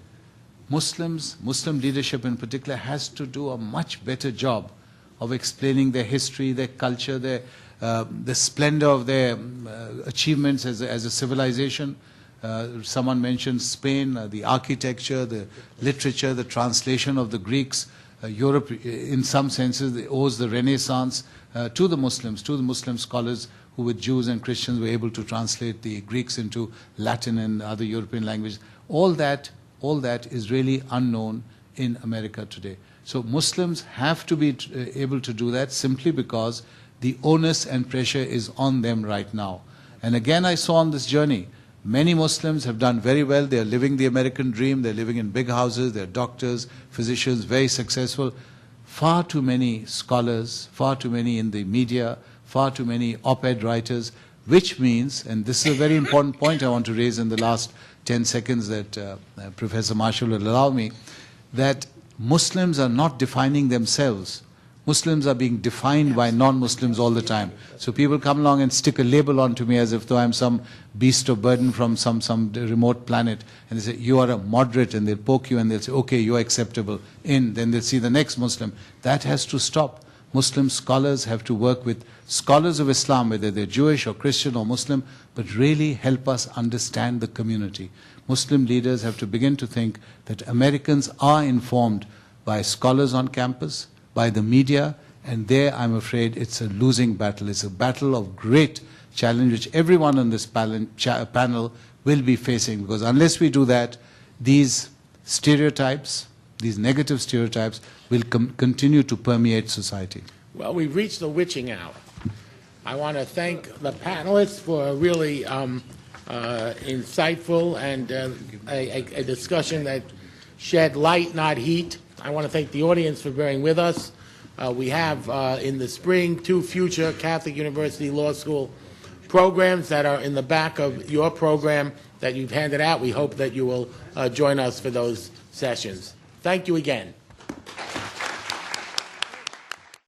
Muslim leadership in particular, has to do a much better job of explaining their history, their culture, the splendor of their achievements as a civilization. Someone mentioned Spain, the architecture, the literature, the translation of the Greeks. Europe, in some senses, owes the Renaissance to the Muslim scholars who, with Jews and Christians, were able to translate the Greeks into Latin and other European languages. All that is really unknown in America today. So Muslims have to be able to do that simply because the onus and pressure is on them right now. And again, I saw on this journey, many Muslims have done very well. They are living the American dream. They're living in big houses. They're doctors, physicians, very successful. Far too many scholars, far too many in the media, far too many op-ed writers, which means, and this is a very important point I want to raise in the last 10 seconds that Professor Marshall will allow me, that Muslims are not defining themselves. Muslims are being defined by non-Muslims all the time. So people come along and stick a label onto me as if though I'm some beast of burden from some remote planet. And they say, you are a moderate, and they'll poke you and they'll say, okay, you're acceptable. Then they'll see the next Muslim. That has to stop. Muslim scholars have to work with scholars of Islam, whether they're Jewish or Christian or Muslim, but really help us understand the community. Muslim leaders have to begin to think that Americans are informed by scholars on campus, by the media, and there I'm afraid it's a losing battle. It's a battle of great challenge which everyone on this panel will be facing, because unless we do that, these stereotypes, these negative stereotypes, will continue to permeate society. Well, we've reached the witching hour. I want to thank the panelists for a really insightful and a discussion that shed light, not heat. I want to thank the audience for bearing with us. We have in the spring 2 future Catholic University Law School programs that are in the back of your program that you've handed out. We hope that you will join us for those sessions. Thank you again.